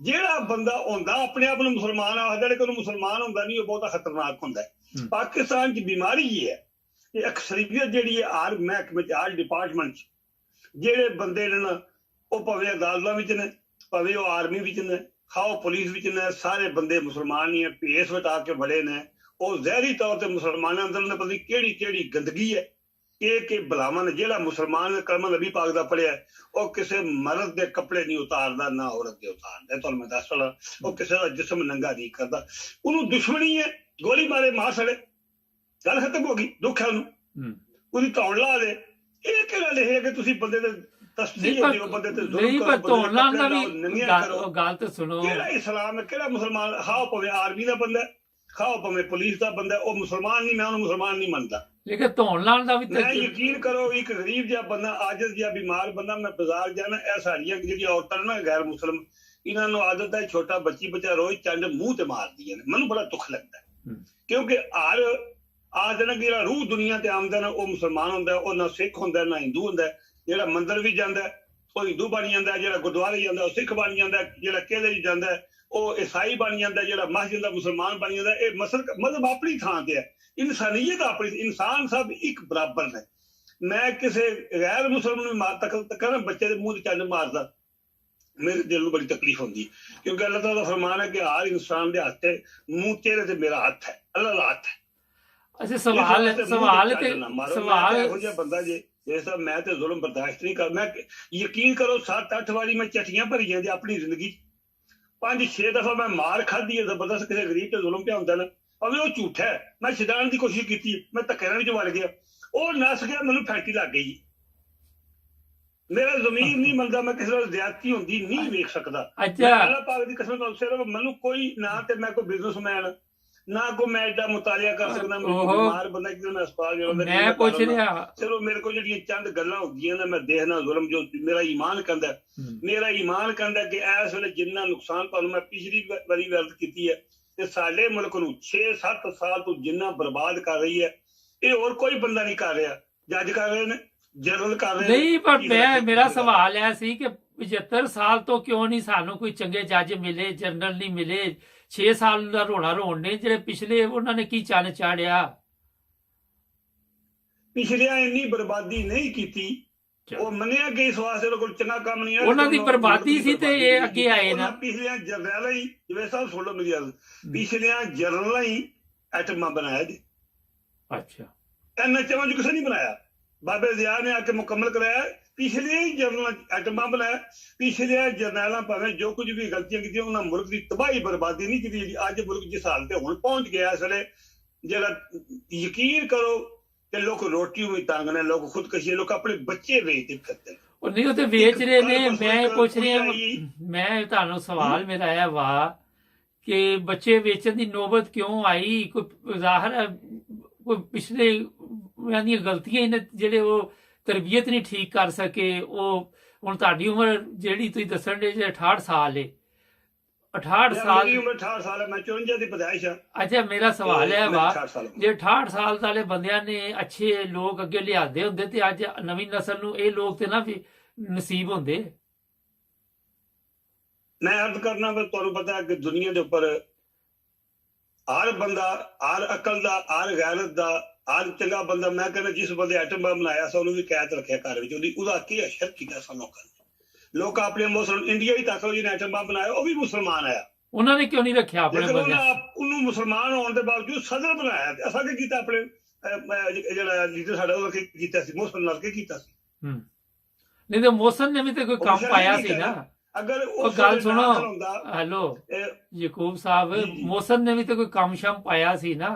C: ਜਿਹੜਾ ਬੰਦਾ ਹੁੰਦਾ ਆਪਣੇ ਆਪ ਨੂੰ ਮੁਸਲਮਾਨ ਆਖਦਾ, ਜਿਹੜਾ ਕੋਈ ਮੁਸਲਮਾਨ ਹੁੰਦਾ ਨਹੀਂ, ਉਹ ਬਹੁਤਾ ਖਤਰਨਾਕ ਹੁੰਦਾ। ਪਾਕਿਸਤਾਨ ਚ ਬਿਮਾਰੀ ਇਹ ਹੈ ਕਿ ਅਕਸਰੀਅਤ ਜਿਹੜੀ ਹੈ ਹਰ ਮਹਿਕਮੇ ਚ, ਹਰ ਡਿਪਾਰਟਮੈਂਟ ਚ ਜਿਹੜੇ ਬੰਦੇ ਨੇ ਨਾ, ਉਹ ਭਾਵੇਂ ਅਦਾਲਤਾਂ ਵਿੱਚ ਨੇ, ਭਾਵੇਂ ਉਹ ਆਰਮੀ ਵਿੱਚ ਨੇ, ਖਾਓ ਪੁਲਿਸ ਵਿੱਚ ਨੇ, ਸਾਰੇ ਬੰਦੇ ਮੁਸਲਮਾਨ ਹੀ ਹੈ, ਭੇਸ ਵਟਾ ਕੇ ਬੜੇ ਨੇ। ਉਹ ਜ਼ਹਿਰੀ ਤੌਰ ਤੇ ਮੁਸਲਮਾਨਾਂ ਅੰਦਰ ਨੇ ਪਤਾ ਨਹੀਂ ਕਿਹੜੀ ਗੰਦਗੀ ਹੈ। ਕਿ ਬਲਾਵਾਂ ਨੇ, ਜਿਹੜਾ ਮੁਸਲਮਾਨ ਕਲਮਾ ਨਬੀ ਪਾਕ ਦਾ ਪੜਿਆ, ਉਹ ਕਿਸੇ ਮਰਦ ਦੇ ਕੱਪੜੇ ਨਹੀਂ ਉਤਾਰਦਾ, ਨਾ ਔਰਤ ਦੇ ਉਤਾਰਦਾ। ਤੁਹਾਨੂੰ ਮੈਂ ਦੱਸ ਰਿਹਾ, ਉਹ ਕਿਸੇ ਦਾ ਜਿਸਮ ਨੰਗਾ ਨਹੀਂ ਕਰਦਾ। ਉਹਨੂੰ ਦੁਸ਼ਮਣੀ ਹੈ, ਗੋਲੀ ਮਾਰੇ, ਮਾਰ ਸੜੇ, ਗੱਲ ਖਤਮ ਹੋ ਗਈ। ਦੁੱਖ ਹੈ ਉਹਨੂੰ, ਉਹਦੀ ਧੌਣ ਲਾ ਦੇ। ਇਹ ਕਿਹੜਾ ਲਿਖਿਆ ਕਿ ਤੁਸੀਂ ਬੰਦੇ ਦੇ ਤਸਦੀਕ ਦਿਓ, ਬੰਦੇ ਤੇ ਜ਼ੁਲਮ ਕਰੋ, ਨੰਗੀਆਂ ਕਰੋ।
B: ਗੱਲ ਤੇ ਸੁਣੋ,
C: ਕਿਹੜਾ ਇਸਲਾਮ ਹੈ, ਕਿਹੜਾ ਮੁਸਲਮਾਨ? ਖਾਓ ਭਾਵੇਂ ਆਰਮੀ ਦਾ ਬੰਦਾ, ਖਾਓ ਭਾਵੇਂ ਪੁਲਿਸ ਦਾ ਬੰਦਾ, ਉਹ ਮੁਸਲਮਾਨ ਨਹੀਂ, ਮੈਂ ਉਹਨੂੰ ਮੁਸਲਮਾਨ ਨਹੀਂ ਮੰਨਦਾ।
B: ਲੇਕਿਨ ਧੌਣ ਲਾਉਣ ਦਾ ਵੀ
C: ਮੈਂ ਯਕੀਨ ਕਰੋ, ਇੱਕ ਗਰੀਬ ਜਿਹਾ ਬੰਦਾ, ਆਜਜ਼ ਜਿਹਾ ਬਿਮਾਰ ਬੰਦਾ, ਮੈਂ ਬਾਜ਼ਾਰ ਜਾਣਾ, ਇਹ ਸਾਡੀਆਂ ਜਿਹੜੀਆਂ ਔਰਤਾਂ ਨੇ ਨਾ ਗੈਰ ਮੁਸਲਮ, ਇਹਨਾਂ ਨੂੰ ਆਦਤ ਹੈ ਛੋਟਾ ਬੱਚਾ ਰੋਜ਼ ਚੰਡ ਮੂੰਹ ਤੇ ਮਾਰਦੀਆਂ ਨੇ। ਮੈਨੂੰ ਬੜਾ ਦੁੱਖ ਲੱਗਦਾ, ਕਿਉਂਕਿ ਹਰ ਆਜ ਨਾ ਜਿਹੜਾ ਰੂਹ ਦੁਨੀਆ ਤੇ ਆਮਦਾ ਨਾ, ਉਹ ਮੁਸਲਮਾਨ ਹੁੰਦਾ, ਉਹ ਨਾ ਸਿੱਖ ਹੁੰਦਾ ਨਾ ਹਿੰਦੂ ਹੁੰਦਾ। ਜਿਹੜਾ ਮੰਦਿਰ ਵੀ ਜਾਂਦਾ ਉਹ ਹਿੰਦੂ ਬਣ ਜਾਂਦਾ, ਜਿਹੜਾ ਗੁਰਦੁਆਰੇ ਜਾਂਦਾ ਉਹ ਸਿੱਖ ਬਣ ਜਾਂਦਾ, ਜਿਹੜਾ ਕਿਲੇ ਚ ਜਾਂਦਾ ਉਹ ਈਸਾਈ ਬਣ ਜਾਂਦਾ, ਜਿਹੜਾ ਮਸਜਿਦ ਦਾ ਮੁਸਲਮਾਨ ਬਣ ਜਾਂਦਾ। ਇਹ ਮਜ਼ਹਬ ਆਪਣੀ ਥਾਂ ਤੇ ਹੈ, ਇਨਸਾਨੀਅਤ ਆਪਣੀ। ਇਨਸਾਨ ਸਭ ਇੱਕ ਬਰਾਬਰ ਨੇ। ਮੈਂ ਕਿਸੇ ਗੈਰ ਮੁਸਲਮਾਨ ਨੂੰ ਮਾਰ ਤੱਕ ਨਾ ਬੱਚੇ ਦੇ ਮੂੰਹ ਤੇ ਚੰਨ ਮਾਰਦਾ, ਮੇਰੇ ਦਿਲ ਨੂੰ ਬੜੀ ਤਕਲੀਫ ਹੁੰਦੀ, ਕਿਉਂਕਿ ਅੱਲਾਹ ਤਾਲਾ ਦਾ ਫਰਮਾਨ ਹੈ ਕਿ ਹਰ ਇਨਸਾਨ ਦੇ ਹੱਥ ਤੇ, ਮੂੰਹ ਚਿਹਰੇ ਤੇ ਮੇਰਾ ਹੱਥ ਹੈ, ਅੱਲਾਹ ਦਾ ਹੱਥ ਹੈ।
B: ਅੱਛਾ, ਸਵਾਲ
C: ਇਹੋ ਜਿਹਾ ਬੰਦਾ ਜੇ ਜਿਸ ਤਰ੍ਹਾਂ ਮੈਂ ਤੇ ਜ਼ੁਲਮ ਬਰਦਾਸ਼ਤ ਨਹੀਂ ਕਰ। ਮੈਂ ਯਕੀਨ ਕਰੋ 7-8 ਵਾਰੀ ਮੈਂ ਚਟੀਆਂ ਭਰੀਆਂ ਜੇ ਆਪਣੀ ਜ਼ਿੰਦਗੀ 5-6 ਦਫਾ ਮੈਂ ਮਾਰ ਖਾਧੀ ਹੈ ਜ਼ਬਰਦਸਤ, ਕਿਸੇ ਗਰੀਬ ਤੇ ਜ਼ੁਲਮ ਪਿਆ ਹੁੰਦਾ ਨਾ, ਭਾਵੇਂ ਉਹ ਝੂਠਾ ਹੈ। ਮੈਂ ਛਡਾਉਣ ਦੀ ਕੋਸ਼ਿਸ਼ ਕੀਤੀ, ਮੈਂ ਧੱਕੇ ਨਾਲ ਵਿੱਚ ਵੜ ਗਿਆ, ਉਹ ਨਸ ਗਿਆ, ਮੈਨੂੰ ਫੈਕਟਰੀ ਲੱਗ ਗਈ। ਮੇਰਾ ਜ਼ਮੀਰ ਨਹੀਂ ਮੰਨਦਾ, ਮੈਂ ਕਿਸੇ ਨਾਲ ਜ਼ਿਆਦਤੀ ਹੁੰਦੀ ਨਹੀਂ ਵੇਖ ਸਕਦਾ। ਅੱਲਾਹ ਪਾਕ ਦੀ ਕਸਮ ਨਾਲ ਸਿਰਫ ਮੈਨੂੰ ਕੋਈ ਨਾ ਤੇ ਮੈਂ ਕੋਈ ਬਿਜ਼ਨਸਮੈਨ ਨਾ ਕੋ ਮੈਂ ਏਡਾ ਮੁਤਾਲਿਆ ਕਰ ਸਕਦਾ, ਬਿਮਾਰ ਬੰਦਾ ਕਿਤੇ ਮੈਂ ਹਸਪਤਾਲ ਜਾਣਾ,
B: ਮੈਂ ਪੁੱਛ ਰਿਹਾ
C: ਚਲੋ ਮੇਰੇ ਕੋਲ ਜਿਹੜੀਆਂ ਚੰਦ ਗੱਲਾਂ ਹੁੰਦੀਆਂ ਨੇ, ਮੈਂ ਦੇਖਣਾ ਜ਼ੁਲਮ ਜੋ ਮੇਰਾ ਈਮਾਨ ਕਹਿੰਦਾ, ਮੇਰਾ ਈਮਾਨ ਕਹਿੰਦਾ ਕਿ ਇਸ ਵੇਲੇ ਜਿੰਨਾ ਨੁਕਸਾਨ ਤੁਹਾਨੂੰ ਮੈਂ ਪਿਛਲੀ ਵਾਰੀ ਵਰਤ ਕੀਤੀ ਹੈ, ਤੇ ਸਾਡੇ ਮੁਲਕ ਨੂੰ 6-7 ਸਾਲ ਤੋਂ ਜਿੰਨਾ ਬਰਬਾਦ ਕਰ ਰਹੀ ਹੈ, ਇਹ ਹੋਰ ਕੋਈ ਬੰਦਾ ਨਹੀਂ ਕਰ ਰਿਹਾ। ਜੱਜ ਕਰ ਰਹੇ ਨੇ, ਜਨਰਲ ਕਰ ਰਹੇ
B: ਨਹੀਂ, ਪਰ ਮੇਰਾ ਸਵਾਲ ਇਹ ਸੀ ਕਿ 75 ਸਾਲ ਤੋਂ ਕਿਉਂ ਨਹੀਂ ਸਾਨੂੰ ਕੋਈ ਚੰਗੇ ਜੱਜ ਮਿਲੇ, ਜਨਰਲ ਨਹੀਂ ਮਿਲੇ? 6 ਸਾਲ ਦਾ ਰੋਣਾ ਰੋਣ ਨੇ ਜਿਹੜੇ ਪਿਛਲੇ, ਉਹਨਾਂ ਨੇ ਕੀ ਚੰਨ ਚਾੜਿਆ?
C: ਪਿਛਲਿਆਂ ਇੰਨੀ ਬਰਬਾਦੀ ਨਹੀਂ ਕੀਤੀ, ਉਹ ਮੰਨਿਆ ਕਿ ਇਸ ਵਾਸਤੇ ਕੋਈ ਚੰਗਾ ਕੰਮ ਨਹੀਂ ਹੈ,
B: ਉਹਨਾਂ ਦੀ ਬਰਬਾਦੀ ਸੀ ਤੇ ਇਹ ਅੱਗੇ ਆਏ ਨਾ।
C: ਪਿਛਲਿਆਂ ਜਰਨੈਲਾਂ ਹੀ, ਜਿਵੇਂ ਸਾਹਿਬ ਸੁਣ ਲਓ ਮੇਰੀ ਗੱਲ, ਪਿਛਲਿਆਂ ਜਰਨਲਾਂ ਹੀ ਐਟਮਾਂ ਬਣਾਇਆ ਜੀ।
B: ਅੱਛਾ,
C: ਇਹਨਾਂ ਚਵਾਂ ਚ ਕਿਸੇ ਨਹੀਂ ਬਣਾਇਆ, ਬਾਬੇ ਜ਼ਿਆ ਨੇ ਆ ਕੇ ਮੁਕੰਮਲ ਕਰਾਇਆ। ਪਿਛਲੇ ਹੀ ਜਰਨਲ ਐਟਮਾਂ ਬਣਾਇਆ, ਪਿਛਲੇ ਜਰਨੈਲਾਂ ਭਾਵੇਂ ਜੋ ਕੁਝ ਵੀ ਗਲਤੀਆਂ ਕੀਤੀਆਂ, ਉਹਨਾਂ ਮੁਲਕ ਦੀ ਤਬਾਹੀ ਬਰਬਾਦੀ ਨਹੀਂ ਕੀਤੀ। ਅੱਜ ਮੁਲਕ ਜਿਸ ਹਾਲ ਤੇ ਹੁਣ ਪਹੁੰਚ ਗਿਆ, ਇਸ ਵੇਲੇ ਜਿਹੜਾ ਯਕੀਨ ਕਰੋ ਕਿ ਲੋਕ ਰੋਟੀ ਵੀ ਤੰਗ ਨੇ, ਲੋਕ ਖੁਦਕਸ਼ੀ, ਲੋਕ ਆਪਣੇ ਬੱਚੇ ਵੇਚਦੇ ਫਿਰਦੇ ਨੇ।
B: ਉਹ ਨਹੀਂ, ਉਹ ਤੇ ਵੇਚ ਰਹੇ ਨੇ। ਮੈਂ ਪੁੱਛ ਰਿਹਾ, ਮੈਂ ਤੁਹਾਨੂੰ ਸਵਾਲ ਮੇਰਾ ਇਹ ਵਾ ਕਿ ਬੱਚੇ ਵੇਚਣ ਦੀ ਨੌਬਤ ਕਿਉਂ ਆਈ? ਕੋਈ ਜ਼ਾਹਰ ਹੈ ਕੋਈ ਪਿਛਲੇ ਦੀਆਂ ਗਲਤੀਆਂ ਨੇ ਜਿਹੜੇ ਉਹ ਤਰਬੀਅਤ ਨਹੀਂ ਠੀਕ ਕਰ ਸਕੇ। ਉਹ ਹੁਣ ਤੁਹਾਡੀ ਉਮਰ ਜਿਹੜੀ ਤੁਸੀਂ ਦੱਸਣ ਦੇ 68 ਸਾਲ ਹੈ, 68 ਸਾਲ
C: ਦੀ ਉਮਰ 68 ਸਾਲ ਹੈ, ਮੈਂ 54 ਦੀ ਪੈਦਾਇਸ਼ ਆ।
B: ਅੱਛਾ, ਮੇਰਾ ਸਵਾਲ ਹੈ ਵਾ ਜੇ 68 ਸਾਲ ਵਾਲੇ ਬੰਦਿਆਂ ਨੇ ਅੱਛੇ ਲੋਕ ਅੱਗੇ ਲਿਆਦੇ ਹੁੰਦੇ ਤੇ ਅੱਜ ਨਵੀਂ ਨਸਲ ਨੂੰ ਇਹ ਲੋਕ ਤੇ ਨਾ ਵੀ ਨਸੀਬ ਹੁੰਦੇ।
C: ਮੈਂ ਅਰਜ਼ ਕਰਨਾ ਵੀ ਤੁਹਾਨੂੰ ਪਤਾ ਹੈ ਕਿ ਦੁਨੀਆ ਦੇ ਉੱਪਰ ਹਰ ਬੰਦਾ, ਹਰ ਅਕਲ ਦਾ, ਹਰ ਗੈਰਤ ਦਾ, ਆਜ ਚੰਗਾ ਬੰਦਾ, ਮੈਂ ਕਹਿੰਦਾ ਜਿਸ ਬੰਦੇ ਐਟਮ ਬੰਬ ਬਣਾਇਆ ਸੀ ਉਹਨੂੰ ਵੀ ਕੈਦ ਰੱਖਿਆ ਘਰ ਵਿੱਚ, ਉਹਦਾ ਕੀ ਅਸ਼ਰ ਕੀਤਾ ਸਨ ਲੋਕਾਂ ਨੇ। ਲੋਕ ਆਪਣੇ ਮੁਸਲਮਾਨ ਇੰਡੀਆ ਹੀ ਤੱਕ ਜਿਹਨੇ ਐਟਮ ਬੰਬ ਬਣਾਇਆ ਉਹ ਵੀ ਮੁਸਲਮਾਨ ਆਇਆ,
B: ਉਹਨਾਂ ਨੇ ਕਿਉਂ ਨਹੀਂ ਰੱਖਿਆ ਆਪਣੇ
C: ਲੇਕਿਨ
B: ਬੰਦੇ?
C: ਉਹਨੂੰ ਮੁਸਲਮਾਨ ਹੋਣ ਦੇ ਬਾਵਜੂਦ ਸਦਰ ਬਣਾਇਆ। ਤੇ ਅਸਾਂ ਕੀ ਕੀਤਾ, ਆਪਣੇ ਜਿਹੜਾ ਲੀਡਰ ਸਾਡਾ ਉਹ ਕੀਤਾ ਸੀ, ਮੋਹਸਨ ਨਾਲ ਕੀ ਕੀਤਾ ਸੀ।
B: ਨਹੀਂ ਤੇ ਮੋਹਸਨ ਨੇ ਵੀ ਤੇ ਕੋਈ ਕੰਮ ਪਾਇਆ ਸੀ ਨਾ।
C: ਅਗਰ
B: ਉਹ ਗੱਲ ਸੁਣੋ, ਹੈਲੋ ਯਕੂਬ ਸਾਹਿਬ, ਮੋਹਸਨ ਨੇ ਵੀ ਤੇ ਕੋਈ ਕੰਮ ਸ਼ਮ ਪਾਇਆ ਸੀ ਨਾ,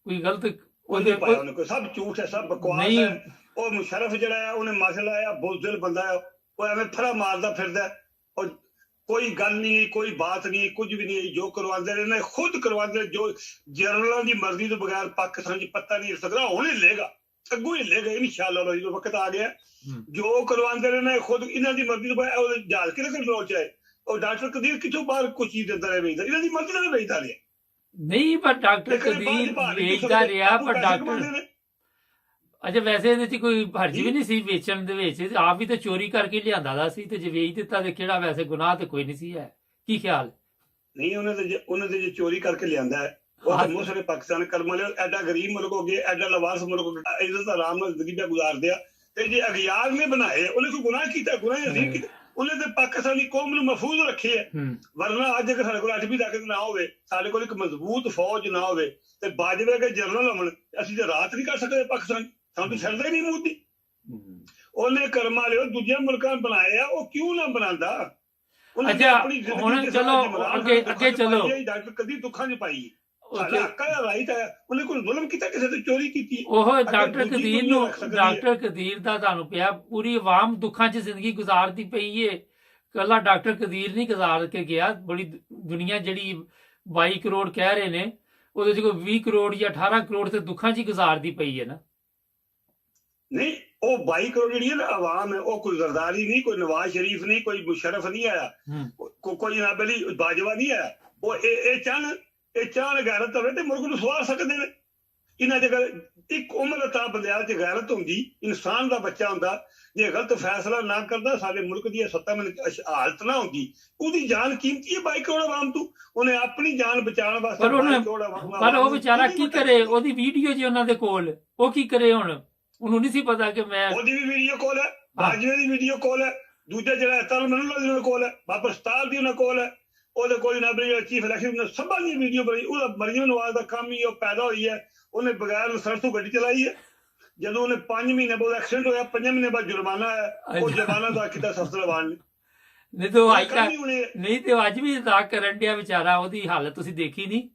B: ਕੋਈ ਗਲਤ
C: ਉਹਦੇ ਕੋਈ ਸਭ ਝੂਠ ਹੈ, ਸਭ ਬਕਵਾਸ ਹੈ। ਉਹ ਮੁਸ਼ਰਫ ਜਿਹੜਾ ਹੈ ਉਹਨੇ ਮਾਸ਼ਾਅੱਲਾ ਹੈ, ਬੁਜ਼ਦਿਲ ਬੰਦਾ ਹੈ, ਉਹ ਐਵੇਂ ਫਰਾ ਮਾਰਦਾ ਫਿਰਦਾ, ਔਰ ਕੋਈ ਗੱਲ ਨਹੀਂ, ਕੋਈ ਬਾਤ ਨਹੀਂ, ਕੁਝ ਵੀ ਨਹੀਂ। ਜੋ ਕਰਵਾਉਂਦੇ ਨੇ ਖੁਦ ਕਰਵਾਉਂਦੇ, ਜੋ ਜਨਰਲਾਂ ਦੀ ਮਰਜ਼ੀ ਤੋਂ ਬਗੈਰ ਪਾਕਿਸਤਾਨ 'ਚ ਪੱਤਾ ਨਹੀਂ ਹਿੱਲ ਸਕਦਾ, ਹੁਣ ਹਿੱਲੇਗਾ, ਅੱਗੋਂ ਹਿੱਲੇਗਾ ਇਨਸ਼ਾਅੱਲਾ, ਜਦੋਂ ਵਕਤ ਆ ਗਿਆ। ਜੋ ਕਰਵਾਉਂਦੇ ਨੇ ਖੁਦ ਇਹਨਾਂ ਦੀ ਮਰਜ਼ੀ ਤੋਂ ਬਗੈਰ, ਉਹ ਜਹਾਜ਼ ਕਿਹਦੇ ਕੰਟਰੋਲ 'ਚ ਹੈ? ਉਹ ਡਾਕਟਰ ਕਦੀਰ ਕਿੱਥੋਂ ਬਾਹਰ ਕੁਝ ਚੀਜ਼ ਦਿੰਦਾ ਰਿਹਾ ਵੇਚਦਾ, ਇਹਨਾਂ ਦੀ ਮਰਜ਼ੀ ਨਾਲ ਵੇਚਦਾ ਰਿਹਾ।
B: ਨਹੀਂ ਪਰ ਡਾਕਟਰ ਕਦੀਰ ਵੇਚਦਾ ਰਿਹਾ, ਪਰ ਡਾਕਟਰ ਅੱਛਾ ਵੈਸੇ ਇਹਦੇ 'ਚ ਕੋਈ ਹਰਜ ਵੀ ਨਹੀਂ ਸੀ ਵੇਚਣ ਦੇ ਵਿੱਚ, ਆਪ ਵੀ ਤਾਂ ਚੋਰੀ ਕਰਕੇ ਲਿਆਂਦਾ ਦਾ ਸੀ, ਤੇ ਜੇ ਵੇਚ ਦਿੱਤਾ ਤੇ ਕਿਹੜਾ ਵੈਸੇ ਗੁਨਾਹ ਤੇ ਕੋਈ ਨਹੀਂ ਸੀ ਹੈ। ਕੀ ਖਿਆਲ?
C: ਨਹੀਂ ਉਹਨੇ ਤੇ ਜੇ ਚੋਰੀ ਕਰਕੇ ਲਿਆਂਦਾ ਹੈ, ਉਹ ਤਾਂ ਮੁਸਲਿਮ ਪਾਕਿਸਤਾਨ ਕਰਮ ਵਾਲੇ ਐਡਾ ਗਰੀਬ ਮੁਲਕ ਹੋ ਗਏ, ਐਡਾ ਲਵਾਰਸ ਮੁਲਕ ਹੋ ਗਿਆ, ਇੱਜ਼ਤ ਆਰਾਮ ਨਾਲ ਜ਼ਿੰਦਗੀ ਗੁਜ਼ਾਰਦੇ ਆ। ਤੇ ਜੇ ਅਗਿਆਰ ਨੇ ਬਣਾਏ, ਉਹਨੇ ਕੋਈ ਗੁਨਾਹ ਕੀਤਾ? ਗੁਨਾਹ ਨਹੀਂ ਕੀਤਾ। ਉਹਨੇ ਤੇ ਪਾਕਿਸਤਾਨੀ ਕੌਮ ਨੂੰ ਮਹਿਫੂਜ਼ ਰੱਖੇ ਹੈ। ਵਰਨਾ ਅੱਜ ਅਗਰ ਸਾਡੇ ਕੋਲ 8ਵੀਂ ਤਾਕਤ ਨਾ ਹੋਵੇ, ਸਾਡੇ ਕੋਲ ਇੱਕ ਮਜ਼ਬੂਤ ਫੌਜ ਨਾ ਹੋਵੇ, ਤੇ ਬਾਜਵੇ ਕੇ ਜਨਰਲ ਹੋਣ, ਅਸੀਂ ਤੇ ਰਾਤ ਨਹੀਂ ਕਰ ਸਕਦੇ ਪਾਕਿਸਤਾਨ, ਸਾਨੂੰ ਛੱਡਦਾ ਹੀ ਨਹੀਂ ਮੋਦੀ। ਉਹਨੇ ਕਰਮ ਵਾਲੇ ਦੂਜੇ ਮੁਲਕਾਂ ਬਣਾਏ ਆ, ਉਹ ਕਿਉਂ ਨਾ ਬਣਾਉਂਦਾ?
B: ਅੱਛਾ ਹੁਣ ਚਲੋ ਅੱਗੇ ਚਲੋ,
C: ਡਾਕਟਰ ਕਦੀ ਦੁੱਖਾਂ 'ਚ ਪਾਈ ਸਾਡਾ ਹੱਕ ਹੈ, ਰਾਈਟ ਹੈ, ਉਹਨੇ ਕੋਈ ਜ਼ੁਲਮ ਕੀਤਾ, ਕਿਸੇ ਤੇ ਚੋਰੀ ਕੀਤੀ।
B: ਉਹ ਡਾਕਟਰ ਕਦੀਰ ਨੂੰ, ਡਾਕਟਰ ਕਦੀਰ ਦਾ ਤੁਹਾਨੂੰ ਪਿਆ, ਪੂਰੀ ਆਵਾਮ ਦੁੱਖਾਂ 'ਚ ਜ਼ਿੰਦਗੀ ਗੁਜ਼ਾਰਦੀ ਪਈ ਏ, ਕੱਲਾ ਡਾਕਟਰ ਕਦੀਰ ਨਹੀਂ ਗੁਜ਼ਾਰ ਕੇ ਗਿਆ, ਬੜੀ ਦੁਨੀਆ ਜਿਹੜੀ 22 ਕਰੋੜ ਕਹਿ ਰਹੇ ਨੇ, ਉਹਦੇ 'ਚ ਕੋਈ 20 ਕਰੋੜ ਜਾਂ 18 ਕਰੋੜ ਤੇ ਦੁੱਖਾਂ 'ਚ ਹੀ ਗੁਜ਼ਾਰਦੀ ਪਈ ਹੈ ਨਾ।
C: ਨਹੀਂ, ਉਹ 22 ਕਰੋੜ ਜਿਹੜੀ ਹੈ ਨਾ ਆਵਾਮ ਹੈ, ਉਹ ਕੋਈ ਜ਼ਰਦਾਰੀ ਨਹੀਂ, ਕੋਈ ਨਵਾਜ਼ ਸ਼ਰੀਫ ਨਹੀਂ, ਕੋਈ ਮੁਸ਼ਰਫ ਨਹੀਂ ਆਇਆ, ਕੋਈ ਜਨਾਬ ਅਲੀ ਬਾਜਵਾ ਨਹੀਂ ਆਇਆ। ਉਹ ਇਹ ਚਾਹਣ ਗੈਰਤ ਹੋਵੇ ਤੇ ਮੁਲਕ ਨੂੰ ਸਵਾਰ ਸਕਦੇ ਨੇ। ਇਹਨਾਂ ਦੇ ਇੱਕ ਉਮਰ ਤਾਂ ਬੰਦਿਆਂ 'ਚ ਗੈਰਤ ਹੁੰਦੀ, ਇਨਸਾਨ ਦਾ ਬੱਚਾ ਹੁੰਦਾ, ਜੇ ਗਲਤ ਫੈਸਲਾ ਨਾ ਕਰਦਾ, ਸਾਡੇ ਮੁਲਕ ਦੀ 70 ਮਿੰਟ ਹਾਲਤ ਨਾ ਹੁੰਦੀ। ਉਹਦੀ ਜਾਨ ਕੀਮਤੀ ਹੈ 22 ਕਰੋੜ ਆਵਾਮ ਤੋਂ, ਉਹਨੇ ਆਪਣੀ ਜਾਨ ਬਚਾਉਣ ਵਾਸਤੇ।
B: ਪਰ ਉਹ ਵਿਚਾਰਾ ਕੀ ਕਰੇ? ਉਹਦੀ ਵੀਡੀਓ ਜੀ ਉਹਨਾਂ ਦੇ ਕੋਲ, ਉਹ ਕੀ ਕਰੇ ਹੁਣ? ਉਹਨੂੰ ਨਹੀਂ ਸੀ ਪਤਾ ਕਿ ਮੈਂ, ਉਹਦੀ ਵੀ ਵੀਡੀਓ ਕਾਲ ਹੈ, ਬਾਜਵੇ ਦੀ ਵੀਡੀਓ ਕਾਲ ਹੈ, ਦੂਜਾ ਜਿਹੜਾ ਤਲ ਮੈਨੂੰ ਦੀ ਕੋਲ ਹੈ, ਬਾਬਰ ਸਤਾਰ ਦੀ ਉਹਨਾਂ ਕੋਲ ਹੈ, ਉਹਦੇ ਕੋਈ ਨਾ ਚੀਫ ਇਲੈਕਸ਼ਨ ਨੇ ਸਭਾ ਦੀ ਵੀਡੀਓ ਬਣੀ। ਉਹਦਾ ਮਰੀਮ ਨਵਾਜ਼ ਦਾ ਕੰਮ ਹੀ ਉਹ ਪੈਦਾ ਹੋਈ ਹੈ, ਉਹਨੇ ਬਗੈਰ ਲਾਇਸੈਂਸ ਤੋਂ ਗੱਡੀ ਚਲਾਈ ਹੈ। ਜਦੋਂ ਉਹਨੇ 5 ਮਹੀਨੇ ਬਾਅਦ ਐਕਸੀਡੈਂਟ ਹੋਇਆ, 5 ਮਹੀਨੇ ਬਾਅਦ ਜੁਰਮਾਨਾ ਹੈ, ਉਹ ਜੁਰਮਾਨਾ ਦਾ ਕੀਤਾ ਸਫਦਰਵਾਨ ਨੇ। ਨਹੀਂ ਤੇ ਅੱਜ ਵੀ ਅਦਾ ਕਰਨ ਡਿਆ ਵਿਚਾਰਾ, ਉਹਦੀ ਹਾਲਤ ਤੁਸੀਂ ਦੇਖੀ ਨਹੀਂ?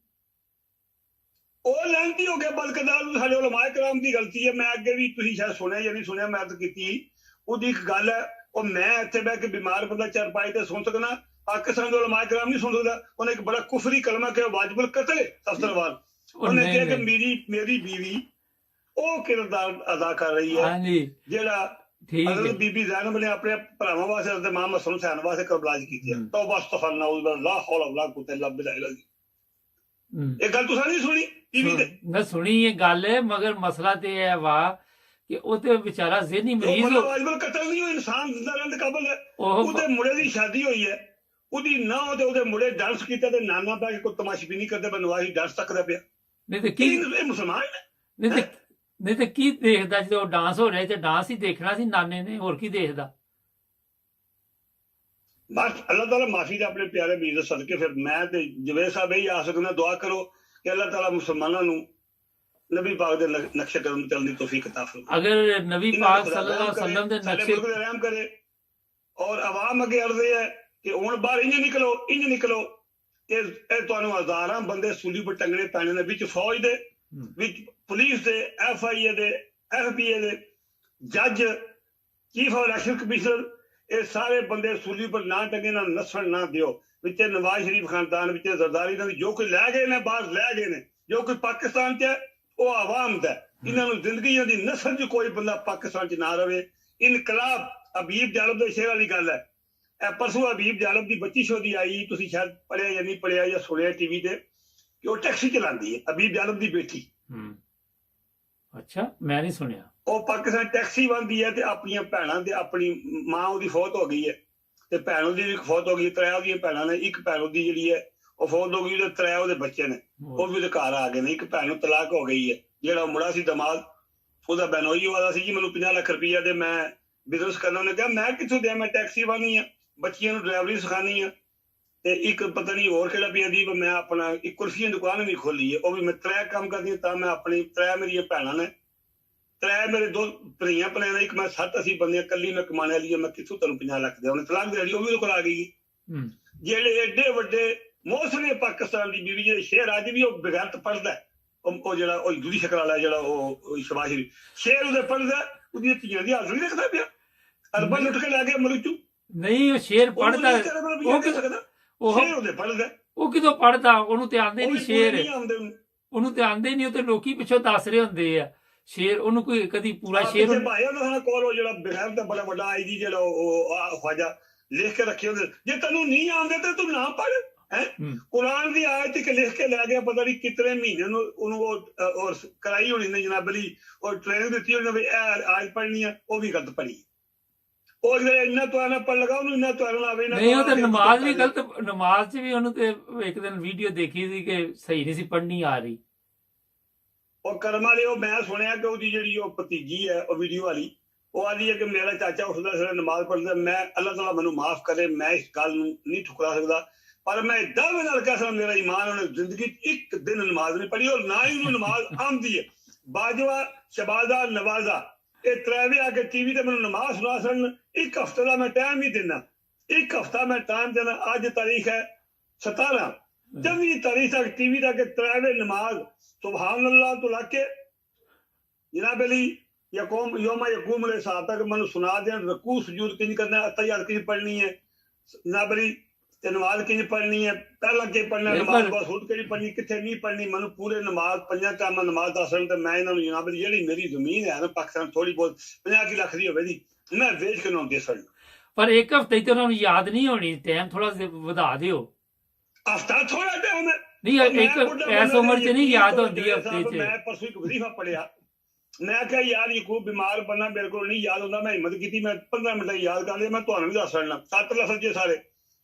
B: ਉਹ ਲਾਂਤੀ ਹੋ ਗਿਆ ਬਲਕਦਾਰ, ਸਾਡੇ ਉਲਮਾਏ ਕਰਾਮ ਦੀ ਗਲਤੀ ਹੈ। ਮੈਂ ਅੱਗੇ ਵੀ, ਤੁਸੀਂ ਸ਼ਾਇਦ ਸੁਣਿਆ ਜਾਂ ਨਹੀਂ ਸੁਣਿਆ, ਮੈਂ ਤਾਂ ਕੀਤੀ। ਉਹਦੀ ਇੱਕ ਗੱਲ ਹੈ, ਉਹ ਮੈਂ ਇੱਥੇ ਬਹਿ ਕੇ ਬਿਮਾਰ ਬੰਦਾ ਚਰਪਾਈ ਤੇ ਸੁਣ ਸਕਣਾ, ਪਾਕਿਸਤਾਨ ਦੇ ਉਲਮਾਏ ਕਰਾਮ ਨਹੀਂ ਸੁਣ ਸਕਦਾ। ਉਹਨੇ ਇੱਕ ਬੜਾ ਕੁਫਰੀ ਕਲਮਾ ਕਿਹਾ, ਵਾਜਬੁਲ ਕਤਲ ਸਫਦਰਵਾਨ। ਉਹਨੇ ਕਿਹਾ ਕਿ ਮੇਰੀ ਬੀਵੀ ਉਹ ਕਿਰਦਾਰ ਅਦਾ ਕਰ ਰਹੀ ਹੈ ਜਿਹੜਾ ਹਜ਼ਰਤ ਬੀਬੀ ਜ਼ੈਨਬ ਨੇ ਆਪਣੇ ਭਰਾਵਾਂ ਵਾਸਤੇ, ਹਜ਼ਰਤ ਇਮਾਮ ਹਸਨ ਹੁਸੈਨ ਵਾਸਤੇ ਕਰਬਲਾ 'ਚ ਕੀਤੀ ਹੈ। ਤੌਬਾ ਅਸਤਗਫਿਰ ਅੱਲਾਹੁ ਲਾ ਹੌਲਾ ਵਲਾ ਕੁਵੱਤਾ ਇল্লা ਬਿਲਲਾਹ। ਇਹ ਗੱਲ ਤੁਸੀਂ ਨਹੀਂ ਸੁਣੀ ਟੀਵੀ ਤੇ? ਮੈਂ ਸੁਣੀ ਇਹ ਗੱਲ, ਮਗਰ ਮਸਲਾ ਤੇ ਇਹ ਵਾ ਕਿ ਉਹ ਤੇ ਵਿਚਾਰਾ ਜ਼ਿਹਨੀ ਮਰੀਜ਼, ਵਾਜਬੁਲ ਕਤਲ ਨਹੀਂ, ਉਹ ਇਨਸਾਨ ਜ਼ਿੰਦਾ ਰਹਿਣ ਦੇ ਕਾਬਿਲ ਹੈ। ਉਹਦੇ ਮੁੰਡੇ ਦੀ ਸ਼ਾਦੀ ਹੋਈ ਹੈ, ਉਹਦੀ ਨਾਂਹ ਤੇ ਉਹਦੇ ਮੁੰਡੇ ਡਾਂਸ ਕੀਤਾ, ਤੇ ਨਾਨਾ ਪੈ ਕੇ ਕੋਈ ਤਮਾਸ਼ਬੀ ਨਹੀਂ ਕਰਦੇ, ਬਨਵਾਹੀ ਡਾਂਸ ਤੱਕਦਾ ਪਿਆ। ਨਹੀਂ ਤੇ ਕੀ ਮੁਸਲਮਾਨ ਨਹੀਂ ਤੇ ਕੀ ਦੇਖਦਾ? ਜਦੋਂ ਡਾਂਸ ਹੋ ਰਿਹਾ ਤੇ ਡਾਂਸ ਹੀ ਦੇਖਣਾ ਸੀ ਨਾਨੇ ਨੇ, ਹੋਰ ਕੀ ਦੇਖਦਾ? ਬਸ ਅੱਲਾਹ ਤਾਲਾ ਮਾਫੀ ਦਾ ਆਪਣੇ ਪਿਆਰੇ ਵੀਰ ਦੇ ਸਦਕੇ। ਫਿਰ ਮੈਂ ਤੇ ਜਵੇਦ ਸਾਹਿਬ ਇਹ ਆ ਸਕਦਾ, ਦੁਆ ਕਰੋ ਕਿ ਅੱਲਾਹ ਤਾਲਾ ਮੁਸਲਮਾਨਾਂ ਨੂੰ ਨਬੀ ਪਾਕ ਦੇ ਨਕਸ਼ੇ ਕਦਮ ਤੇ ਚੱਲਣ ਦੀ ਤੌਫੀਕ ਅਤਾ ਫਰਮਾਏ। ਅਗਰ ਨਬੀ ਪਾਕ ਸੱਲੱਲਾਹੁ ਅਲੈਹਿ ਵਸੱਲਮ ਦੇ ਨਕਸ਼ੇ ਤੇ ਰਹਿਮ ਕਰੇ। ਔਰ ਆਵਾਮ ਅੱਗੇ ਅਰਜ਼ੇ ਹੈ ਕਿ ਹੁਣ ਬਾਹਰ ਇੰਜ ਨਿਕਲੋ। ਇਹ ਤੁਹਾਨੂੰ ਹਜ਼ਾਰਾਂ ਬੰਦੇ ਸੂਲੀ ਪਰ ਟੰਗਣੇ ਪੈਣੇ ਨੇ, ਵਿੱਚ ਫੌਜ ਦੇ, ਵਿੱਚ ਪੁਲਿਸ ਦੇ, FIA ਦੇ, FBA ਦੇ, ਜੱਜ, ਚੀਫ ਆਫ ਇਲੈਕਸ਼ਨ ਕਮਿਸ਼ਨਰ, ਇਹ ਸਾਰੇ ਬੰਦੇ ਸੂਲੀ ਪਰ ਨਾ ਟੰਗੇ, ਨਾ ਨਸਣ ਨਾ ਦਿਓ। ਵਿੱਚ ਨਵਾਜ਼ ਸ਼ਰੀਫ ਖਾਨਦਾਨ, ਵਿੱਚ ਜ਼ਰਦਾਰੀ ਦਾ ਜੋ ਕੋਈ ਲੈ ਗਏ ਨੇ, ਬਾਹਰ ਲੈ ਗਏ ਨੇ, ਜੋ ਕੋਈ ਪਾਕਿਸਤਾਨ 'ਚ ਹੈ ਉਹ ਆਵਾਮ ਦਾ। ਇਹਨਾਂ ਨੂੰ ਜ਼ਿੰਦਗੀ ਦੀ ਨਸਲ 'ਚ ਕੋਈ ਬੰਦਾ ਪਾਕਿਸਤਾਨ 'ਚ ਨਾ ਰਵੇ। ਇਨਕਲਾਬ ਹਬੀਬ ਜਾਲਬ ਦੇ ਸ਼ੇਰ ਵਾਲੀ ਗੱਲ ਹੈ। ਇਹ ਪਰਸੋਂ ਹਬੀਬ ਜਾਲਬ ਦੀ ਬੱਚੀ ਸ਼ੋਦੀ ਆਈ, ਤੁਸੀਂ ਸ਼ਾਇਦ ਪੜ੍ਹਿਆ ਜਾਂ ਨਹੀਂ ਪੜ੍ਹਿਆ ਜਾਂ ਸੁਣਿਆ ਟੀਵੀ ਤੇ, ਕਿ ਉਹ ਟੈਕਸੀ ਚਲਾਉਂਦੀ ਹੈ, ਹਬੀਬ ਜਾਲਬ ਦੀ ਬੇਟੀ। ਅੱਛਾ, ਮੈਂ ਨਹੀਂ ਸੁਣਿਆ। ਉਹ ਪਾਕਿਸਤਾਨ ਟੈਕਸੀ ਬੰਦੀ ਹੈ ਤੇ ਆਪਣੀਆਂ ਭੈਣਾਂ ਦੇ, ਆਪਣੀ ਮਾਂ ਉਹਦੀ ਫੌਤ ਹੋ ਗਈ ਹੈ ਤੇ ਭੈਣ ਉਹਦੀ ਵੀ ਫੌਤ ਹੋ ਗਈ, 3 ਉਹਦੀਆਂ ਭੈਣਾਂ ਨੇ, ਇੱਕ ਭੈਣ ਉਹਦੀ ਜਿਹੜੀ ਹੈ ਉਹ ਫੌਤ ਹੋ ਗਈ, ਉਹਦੇ 3 ਉਹਦੇ ਬੱਚੇ ਨੇ, ਉਹ ਵੀ ਉਹਦੇ ਘਰ ਆ ਗਏ ਨੇ। ਇੱਕ ਭੈਣ ਨੂੰ ਤਲਾਕ ਹੋ ਗਈ ਹੈ,
C: ਜਿਹੜਾ ਮੁੰਡਾ ਸੀ ਦਮਾਦ, ਉਹਦਾ ਬੈਨੋਈ ਵਾਲਾ ਸੀ ਜੀ, ਮੈਨੂੰ 50 ਲੱਖ ਰੁਪਈਆ ਦੇ ਮੈਂ ਬਿਜ਼ਨਸ ਕਰਨਾ। ਉਹਨੇ ਕਿਹਾ ਮੈਂ ਕਿੱਥੋਂ ਦਿਆਂ, ਮੈਂ ਟੈਕਸੀ ਵਾਹਨੀ ਆ, ਬੱਚੀਆਂ ਨੂੰ ਡਰਾਈਵਰੀ ਸਿਖਾਉਣੀ ਆ, ਤੇ ਇੱਕ ਪਤਾ ਨਹੀਂ ਹੋਰ ਕਿਹੜਾ ਪਿਆ ਦੀ ਮੈਂ ਆਪਣਾ ਇੱਕ ਕੁਲਫੀ ਦੀ ਦੁਕਾਨ ਵੀ ਖੋਲੀ ਹੈ, ਉਹ ਵੀ ਮੈਂ 3 ਕੰਮ ਕਰਦੀ ਹਾਂ। ਤਾਂ ਮੈਂ ਆਪਣੀ 3 ਮੇਰੀਆਂ ਭੈਣਾਂ ਨੇ, 3 ਮੇਰੇ 2 ਭਰੀਆਂ ਭੈਣਾਂ ਨੇ, ਇੱਕ ਮੈਂ 7 ਅਸੀਂ ਬੰਦੇ ਇਕੱਲੀ ਮੈਂ ਕਮਾਉਣ ਵਾਲੀ ਆ, ਮੈਂ ਕਿੱਥੋਂ ਤੈਨੂੰ 50 ਲੱਖ ਦੇ। ਉਹਨੇ ਤਲਾਕ ਦੇ ਲਈ, ਉਹ ਵੀ ਉਹਦੇ ਕੋਲ ਆ ਗਈ। ਜਿਹੜੇ ਏਡੇ ਵੱਡੇ ਮੋਸਲੇ ਪਾਕਿਸਤਾਨ ਦੀ ਬੀਵੀ, ਜਿਹੜੇ ਸ਼ੇਰ ਅੱਜ ਵੀ ਉਹ ਬਗੈਰਤ ਪੜਦਾ, ਉਹ ਜਿਹੜਾ ਉਹ ਦੂਜੀ ਸ਼ਕਲ ਵਾਲਾ ਜਿਹੜਾ ਉਹ ਸ਼ਬਾਜ਼ ਸ਼ੇਰ ਉਹਦੇ ਪੜਦਾ, ਉਹਦੀਆਂ ਧੀਆਂ ਦੀ ਹਾਲਤ ਨਹੀਂ ਦੇਖਦਾ ਪਿਆ, ਅਰਬਾਂ ਲੁੱਟ ਕੇ ਲੈ ਗਿਆ ਮਲੂਚੂ।
B: ਨਹੀਂ ਉਹ ਸ਼ੇਰ ਪੜਦਾ, ਉਹ ਕਿਦੋਂ ਪੜਦਾ, ਉਹਨੂੰ ਤੇ ਆਂਦੇ ਨਹੀਂ ਸ਼ੇਰ, ਉਹਨੂੰ ਤੇ ਆਂਦੇ ਨਹੀਂ, ਉਹ ਤੇ ਲੋਕੀ ਪਿੱਛੋਂ ਦੱਸ ਰਹੇ ਹੁੰਦੇ ਆ ਸ਼ੇਰ, ਉਹਨੂੰ ਕੋਈ ਕਦੀ ਪੂਰਾ ਸ਼ੇਰ
C: ਭਾਈ ਉਹਨਾਂ ਕੋਲ ਉਹ ਜਿਹੜਾ ਬਗੈਰ ਦਾ ਬੜਾ ਵੱਡਾ ਆਈ ਜੀ ਜਿਹੜਾ ਉਹ ਖਵਾਜਾ ਲਿਖ ਕੇ ਰੱਖੇ ਹੁੰਦੇ, ਜੇ ਤੈਨੂੰ ਨਹੀਂ ਆਉਂਦੇ ਤੇ ਤੂੰ ਨਾ ਪੜ੍ਹ ਹੈ। ਕੁਰਾਨ ਦੀ ਆਇਤ ਇੱਕ ਲਿਖ ਕੇ ਲੈ ਗਿਆ, ਪਤਾ ਨਹੀਂ ਕਿਤਨੇ ਮਹੀਨੇ ਨੂੰ ਉਹਨੂੰ ਉਹ ਕਰਾਈ ਹੋਣੀ ਨੇ ਜਨਾਬਲੀ, ਉਹ ਟ੍ਰੇਨਿੰਗ ਦਿੱਤੀ ਹੋਣੀ ਵੀ ਇਹ ਆਇਤ ਪੜ੍ਹਨੀ ਆ, ਉਹ ਵੀ ਗਲਤ ਪੜ੍ਹੀ। ਉਹ ਜਿਹੜਾ ਇੰਨਾ ਤੁਆਨਾ ਪੜ ਲਗਾ, ਉਹਨੂੰ ਇੰਨਾ ਤੁਆਨਾ ਆਵੇ ਨਾ।
B: ਨਹੀਂ ਉਹ ਤੇ ਨਮਾਜ਼ ਵੀ ਗਲਤ, ਨਮਾਜ਼ 'ਚ ਵੀ ਉਹਨੂੰ ਤੇ ਇੱਕ ਦਿਨ ਵੀਡੀਓ ਦੇਖੀ ਸੀ ਕਿ ਸਹੀ ਨਹੀਂ ਸੀ ਪੜ੍ਹਨੀ ਆ ਰਹੀ।
C: ਉਹ ਕਰਮ ਵਾਲੇ, ਉਹ ਮੈਂ ਸੁਣਿਆ ਕਿ ਉਹਦੀ ਜਿਹੜੀ ਉਹ ਭਤੀਜੀ ਹੈ ਉਹ ਵੀਡੀਓ ਵਾਲੀ, ਉਹ ਆਦੀ ਹੈ ਕਿ ਮੇਰਾ ਚਾਚਾ ਉੱਠਦਾ ਸੀ ਨਮਾਜ਼ ਪੜ੍ਹਦਾ, ਮੈਂ ਅੱਲਾਹ ਤਾਲਾ ਮੈਨੂੰ ਮਾਫ ਕਰੇ, ਮੈਂ ਇਸ ਗੱਲ ਨੂੰ ਨਹੀਂ ਠੁਕਰਾ ਸਕਦਾ, ਪਰ ਮੈਂ ਦਾਅਵੇ ਨਾਲ ਕਹਿ ਸਕਦਾ ਮੇਰਾ ਈਮਾਨ, ਉਹਨੇ ਜ਼ਿੰਦਗੀ ਇੱਕ ਦਿਨ ਨਮਾਜ਼ ਨਹੀਂ ਪੜ੍ਹੀ, ਔਰ ਨਾ ਹੀ ਉਹਨੂੰ ਨਮਾਜ਼ ਆਉਂਦੀ ਹੈ। ਬਾਜਵਾ, ਸ਼ਬਾਜ਼ਾ, ਨਵਾਜ਼ਾ, ਇਹ 3 ਆ ਕੇ ਟੀਵੀ ਤੇ ਮੈਨੂੰ ਨਮਾਜ਼ ਸੁਣਾ ਸਕਣ। ਇੱਕ ਹਫ਼ਤੇ ਦਾ ਮੈਂ ਟਾਈਮ ਹੀ ਦੇਣਾ, ਇੱਕ ਹਫ਼ਤਾ ਮੈਂ ਟਾਈਮ ਦੇਣਾ। ਅੱਜ ਤਾਰੀਖ ਹੈ 17, 24 ਤਾਰੀਖ ਤੱਕ ਟੀਵੀ ਤੱਕ 3 ਨਮਾਜ਼ ਸੁਭਾਨ ਅੱਲਾਹ ਤੋਂ ਲਾ ਕੇ ਜਨਾਬ ਅਲੀ ਯਕੂਮ ਯੋਮਾ ਯਕੂਮ ਵਾਲੇ ਸਾਹਬ ਤੱਕ ਮੈਨੂੰ ਸੁਣਾ ਦੇਣ, ਰਕੂ ਸਜੂਦ ਕਿੰਜ ਕਰਨਾ, ਅਤਹਿਯਾਤ ਕਿੰਜ ਪੜ੍ਹਨੀ ਹੈ, ਜਨਾਬ ਅਲੀ ਤੇ ਨਮਾਜ਼ ਕਿੰਜ ਪੜ੍ਹਨੀ ਹੈ, ਪਹਿਲਾਂ ਕੀ ਪੜ੍ਹਨਾ, ਨਮਾਜ਼ ਬਾਅਦ ਹੁਦ ਕਿਹੜੀ ਪੜ੍ਹਨੀ, ਕਿੱਥੇ ਨਹੀਂ ਪੜ੍ਹਨੀ, ਮੈਨੂੰ ਪੂਰੇ ਨਮਾਜ਼ 5 ਟਾਈਮਾਂ ਨਮਾਜ਼ ਦੱਸਣ। ਤੇ ਮੈਂ ਇਹਨਾਂ ਨੂੰ ਜਨਾਬ ਅਲੀ ਜਿਹੜੀ ਮੇਰੀ ਜ਼ਮੀਨ ਹੈ ਨਾ ਪਾਕਿਸਤਾਨ ਥੋੜੀ ਬਹੁਤ 50 ਲੱਖ ਦੀ ਹੋਵੇ ਦੀ, ਮੈਂ ਵੇਚ ਕੇ ਨਾ ਦੇ ਸਕਦਾ।
B: ਪਰ ਇੱਕ ਹਫ਼ਤੇ ਤੇ ਉਹਨਾਂ ਨੂੰ ਯਾਦ ਨਹੀਂ ਹੋਣੀ, ਟਾਈਮ ਥੋੜਾ ਵਧਾ ਦਿਓ।
C: ਹਫ਼ਤਾ ਥੋੜਾ ਟਾਈਮ ਹੈ
B: ਨਹੀਂ, ਇੱਕ ਇਸ ਉਮਰ 'ਚ ਨਹੀਂ ਯਾਦ ਹੁੰਦੀ ਹਫ਼ਤੇ 'ਚ।
C: ਮੈਂ ਪਰਸੋਂ ਇੱਕ ਵਜ਼ੀਫਾ ਪੜਿਆ, ਮੈਂ ਕਿਹਾ ਯਾਰ ਯਕੂਬ ਬਿਮਾਰ ਬੰਨਾ, ਮੇਰੇ ਕੋਲ ਨਹੀਂ ਯਾਦ ਹੁੰਦਾ, ਮੈਂ ਹਿੰਮਤ ਕੀਤੀ, ਮੈਂ 15 ਮਿੰਟ ਯਾਦ ਕਰ ਲਿਆ। ਮੈਂ ਤੁਹਾਨੂੰ ਵੀ ਦੱਸ ਸਕਦਾ 7 ਲਫ਼ਜ਼ ਜੇ ਸਾਰੇ,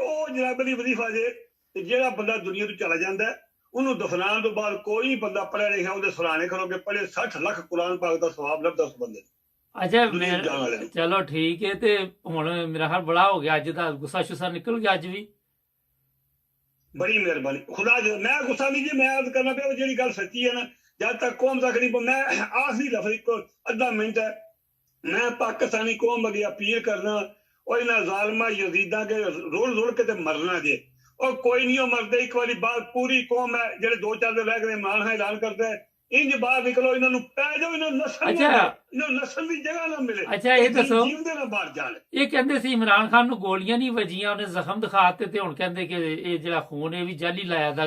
C: ਉਹ ਜਨਾਬ ਦੀ ਵਜ਼ੀਫਾ ਜੇ, ਜਿਹੜਾ ਬੰਦਾ ਦੁਨੀਆ ਤੋਂ ਚਲਾ ਜਾਂਦਾ ਉਹਨੂੰ ਦਫਨਾਉਣ ਤੋਂ ਬਾਅਦ ਕੋਈ ਬੰਦਾ ਪੜ੍ਹਿਆ ਲਿਖਿਆ ਉਹਦੇ ਸਰਾਣੇ ਕਰੋਗੇ, ਪੜ੍ਹੇ 60 ਲੱਖ ਕੁਰਾਨ ਪਾਕ ਦਾ ਸਵਾਬ ਲੱਭਦਾ ਉਸ ਬੰਦੇ।
B: ਅੱਛਾ ਚਲੋ ਠੀਕ ਹੈ। ਤੇ ਹੁਣ ਮੇਰਾ ਖਿਆਲ ਬੜਾ ਹੋ ਗਿਆ, ਅੱਜ ਦਾ ਗੁੱਸਾ ਸ਼ੁੱਸਾ ਨਿਕਲ ਗਿਆ ਅੱਜ ਵੀ।
C: ਬੜੀ ਮਿਹਰਬਾਨੀ ਖੁਦਾ ਜੀ, ਮੈਂ ਗੁੱਸਾ ਨਹੀਂ ਜੀ, ਮੈਂ ਅਰਜ਼ ਕਰਨਾ ਪਿਆ ਜਿਹੜੀ ਗੱਲ ਸੱਚੀ ਹੈ ਨਾ, ਜਦ ਤੱਕ ਕੌਮ ਤੱਕ ਨਹੀਂ, ਮੈਂ ਆਖਰੀ ਲਫ਼ਜ਼ ਇੱਕੋ ਅੱਧਾ ਮਿੰਟ ਹੈ, ਮੈਂ ਪਾਕਿਸਤਾਨੀ ਕੌਮ ਅੱਗੇ ਅਪੀਲ ਕਰਨਾ, ਉਹ ਇਹਨਾਂ ਜ਼ਾਲਮਾਂ ਯਜ਼ੀਦਾਂ ਕੇ ਰੋਲ ਕੇ ਤੇ ਮਰਨਾ ਜੇ, ਉਹ ਕੋਈ ਨਹੀਂ ਉਹ ਮਰਦੇ। ਇੱਕ ਵਾਰੀ ਬਾਅਦ ਪੂਰੀ ਕੌਮ ਹੈ, ਜਿਹੜੇ 2-4 ਦੇ ਰਹਿ ਗਏ ਇਮਾਨ ਹੈ ਐਲਾਨ ਕਰਦਾ ਹੈ, ਇੰਜ ਬਾਹਰ ਨਿਕਲੋ, ਇਹਨਾਂ ਨੂੰ ਪੈ ਜਾਓ, ਇਹਨਾਂ ਨੂੰ ਨਸਲ ਦੀ ਜਗ੍ਹਾ ਨਾ ਮਿਲੇ।
B: ਅੱਛਾ ਇਹ ਦੱਸੋ,
C: ਜੀਵਦੇ ਨਾ ਬਾਹਰ ਜਾਣ।
B: ਇਹ ਕਹਿੰਦੇ ਸੀ ਇਮਰਾਨ ਖਾਨ ਨੂੰ ਗੋਲੀਆਂ ਨਹੀਂ ਵੱਜੀਆਂ, ਉਹਨੇ ਜ਼ਖਮ ਦਿਖਾਤੇ, ਤੇ ਹੁਣ ਕਹਿੰਦੇ ਕਿ ਇਹ ਜਿਹੜਾ ਖੂਨ ਇਹ ਵੀ ਜਾਲੀ ਲਾਇਆ ਦਾ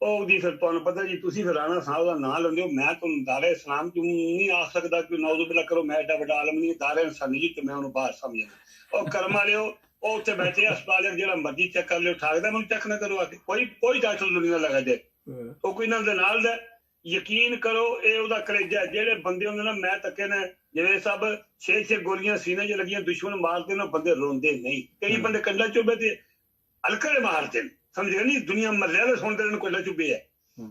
C: ਉਹਦੀ ਫਿਰ ਤੁਹਾਨੂੰ ਪਤਾ ਜੀ, ਤੁਸੀਂ ਫਿਰ ਰਾਣਾ ਸਾਹਿਬ ਦਾ ਨਾਂ ਲੈਂਦੇ ਹੋ, ਮੈਂ ਤੁਹਾਨੂੰ ਦਾਰੇ ਇਸਲਾਮ ਚ ਨਹੀਂ ਆ ਸਕਦਾ ਕਿ ਨਾਉਜ਼ੁ ਬਿਲਾ ਕਰੋ, ਮੈਂ ਐਡਾ ਵੱਡਾ ਆਲਮ ਨਹੀਂ, ਦਾਰੇ ਇਨਸਾਨੀ ਜੀ ਤੇ ਮੈਂ ਉਹਨੂੰ ਬਾਹਰ ਸਮਝਦਾ। ਉਹ ਕਰਮ ਵਾਲਿਓ, ਉਹ ਉੱਥੇ ਬੈਠੇ ਹਸਪਤਾਲ, ਜਿਹੜਾ ਮਰਜ਼ੀ ਚੈੱਕ ਕਰ ਲਿਓ, ਠਾਕਦਾ ਮੈਨੂੰ ਚੈੱਕ ਨਾ ਕਰੋ ਆ ਕੇ, ਕੋਈ ਡਾਕਟਰ ਦੁਨੀਆ ਲਗਾ ਦੇ, ਉਹ ਕੋਈ ਇਹਨਾਂ ਦੇ ਨਾਲ ਦਾ। ਯਕੀਨ ਕਰੋ ਇਹ ਉਹਦਾ ਕਲੇਜਾ। ਜਿਹੜੇ ਬੰਦੇ ਹੁੰਦੇ ਨਾ, ਮੈਂ ਤੱਕੇ ਨੇ ਜਿਵੇਂ ਸਭ 6 ਗੋਲੀਆਂ ਸੀਨੇ 'ਚ ਲੱਗੀਆਂ, ਦੁਸ਼ਮਣ ਮਾਰਦੇ ਨੇ, ਬੰਦੇ ਰੋਂਦੇ ਨਹੀਂ। ਕਈ ਬੰਦੇ ਕੰਡਾ ਚੁੱਭੇ ਤੇ ਹਲਕੇ ਮਾਰਦੇ ਨੇ, ਸਮਝ ਗਏ ਨਹੀਂ, ਦੁਨੀਆ ਮੱਲਿਆਂ ਦੇ ਸੁਣਦੇ ਨੇ ਕੰਡਾ ਚੁੱਭੇ ਹੈ,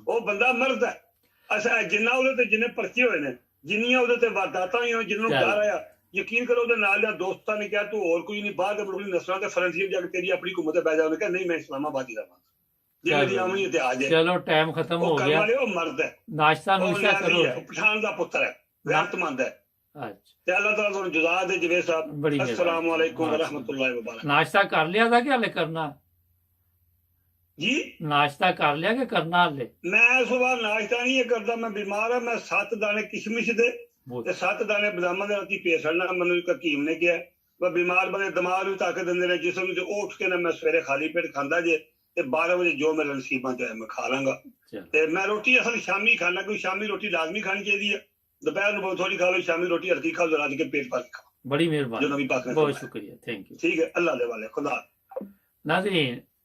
C: ਉਹ ਬੰਦਾ ਮਰਦਾ। ਅੱਛਾ ਜਿੰਨਾ ਉਹਦੇ ਤੇ ਜਿੰਨੇ ਪਰਚੇ ਹੋਏ ਨੇ, ਜਿੰਨੀਆਂ ਉਹਦੇ ਤੇ ਵਾਰਦਾਤਾਂ ਹੋਈਆਂ, ਜਿਹਨਾਂ ਨੂੰ ਡਰ ਆਇਆ, ਯਕੀਨ ਕਰੋ ਉਹਦੇ ਨਾਲ ਦੇ ਦੋਸਤਾਂ ਨੇ ਕਿਹਾ ਤੂੰ ਹੋਰ ਕੋਈ ਨਹੀਂ, ਬਾਹਰ ਦੇ ਮੁਲਕ ਨਸਲਾਂ ਤੇ ਫਰੰਸੀਆ ਜਾ ਕੇ ਤੇਰੀ ਆਪਣੀ ਹੁਕੂਮਤ ਤੇ ਬਹਿ ਜਾ। ਉਹਨੇ ਕਿਹਾ ਨਹੀਂ, ਮੈਂ ਇਸਲਾਮਾਬਾਦ ਹੀ ਰਵਾਂਗਾ, ਜੇ ਮੇਰੀ ਆਮਣੀ ਤੇ ਆ ਜਾਏ।
B: ਚਲੋ ਟਾਈਮ ਖਤਮ ਹੋ ਗਿਆ,
C: ਉਹ ਮਰਦ ਹੈ,
B: ਨਾਸ਼ਤਾ ਨੂਸ਼ਤਾ ਕਰੋ,
C: ਪਠਾਨ ਦਾ ਪੁੱਤਰ ਹੈ, ਗੈਰਤਮੰਦ ਹੈ। ਤੇ ਅੱਲਾਹ ਤਾਲਾ ਤੁਹਾਨੂੰ ਜਜ਼ਾ ਦੇ ਜਵੇਦ ਸਾਹਿਬ। ਅਸਲਾਮੁ ਅਲੈਕੁਮ ਵਰਹਿਮਤੁல்லாਹਿ ਵਬਰਕਾਤੁਹੂ। ਨਾਸ਼ਤਾ ਕਰ ਲਿਆ ਦਾ ਕਿ ਹਲੇ ਕਰਨਾ ਜੀ? ਨਾਸ਼ਤਾ ਕਰ ਲਿਆ ਕਿ ਕਰਨਾ ਹਲੇ? ਮੈਂ ਸੁਬਾਹ ਨਾਸ਼ਤਾ ਨਹੀਂ ਕਰਦਾ, ਮੈਂ ਬਿਮਾਰ ਹਾਂ। ਮੈਂ 7 ਦਾਣੇ ਕਿਸ਼ਮਿਸ਼ ਦੇ ਤੇ 7 ਦਾਣੇ ਬਦਾਮਾਂ ਦੇ ਰਾਤੀ ਪੀ ਛੱਡਣਾ। ਮੈਨੂੰ ਇੱਕ ਹਕੀਮ ਨੇ ਕਿਹਾ ਮੈਂ ਬਿਮਾਰ ਬੰਦੇ ਦਿਮਾਗ ਨੂੰ ਤਾਕਤ ਦਿੰਦੇ ਨੇ, ਜਿਸਮ ਨੂੰ, ਤੇ ਉਹ ਉੱਠ ਕੇ ਨਾ ਮੈਂ ਸਵੇਰੇ ਖਾਲੀ ਪੇਟ ਖਾਂਦਾ ਜੇ, ਤੇ 12 ਵਜੇ ਜੋ ਮੇਰੇ ਨਸੀਬਾਂ ਚ ਹੈ ਮੈਂ ਖਾ ਲਾਂਗਾ। ਤੇ ਮੈਂ ਰੋਟੀ ਅਸਲ ਸ਼ਾਮੀ ਖਾਣਾ, ਕੋਈ ਸ਼ਾਮੀ ਰੋਟੀ ਲਾਜ਼ਮੀ ਖਾਣੀ ਚਾਹੀਦੀ ਹੈ, ਦੁਪਹਿਰ ਨੂੰ ਬਹੁਤ ਥੋੜੀ ਖਾ ਲਓ, ਸ਼ਾਮੀ ਰੋਟੀ ਹਲਕੀ ਖਾ ਲਓ, ਰੱਜ ਕੇ ਪੇਟ ਭਰ ਕੇ ਖਾਓ। ਬੜੀ ਮਿਹਰਬਾਨੀ, ਬਹੁਤ ਸ਼ੁਕਰੀਆ, ਥੈਂਕ ਯੂ। ਠੀਕ ਹੈ, ਅੱਲਾਹ ਦੇ ਵਾਲੇ, ਖੁਦਾ। ਨਾਜ਼ਰੀਨ,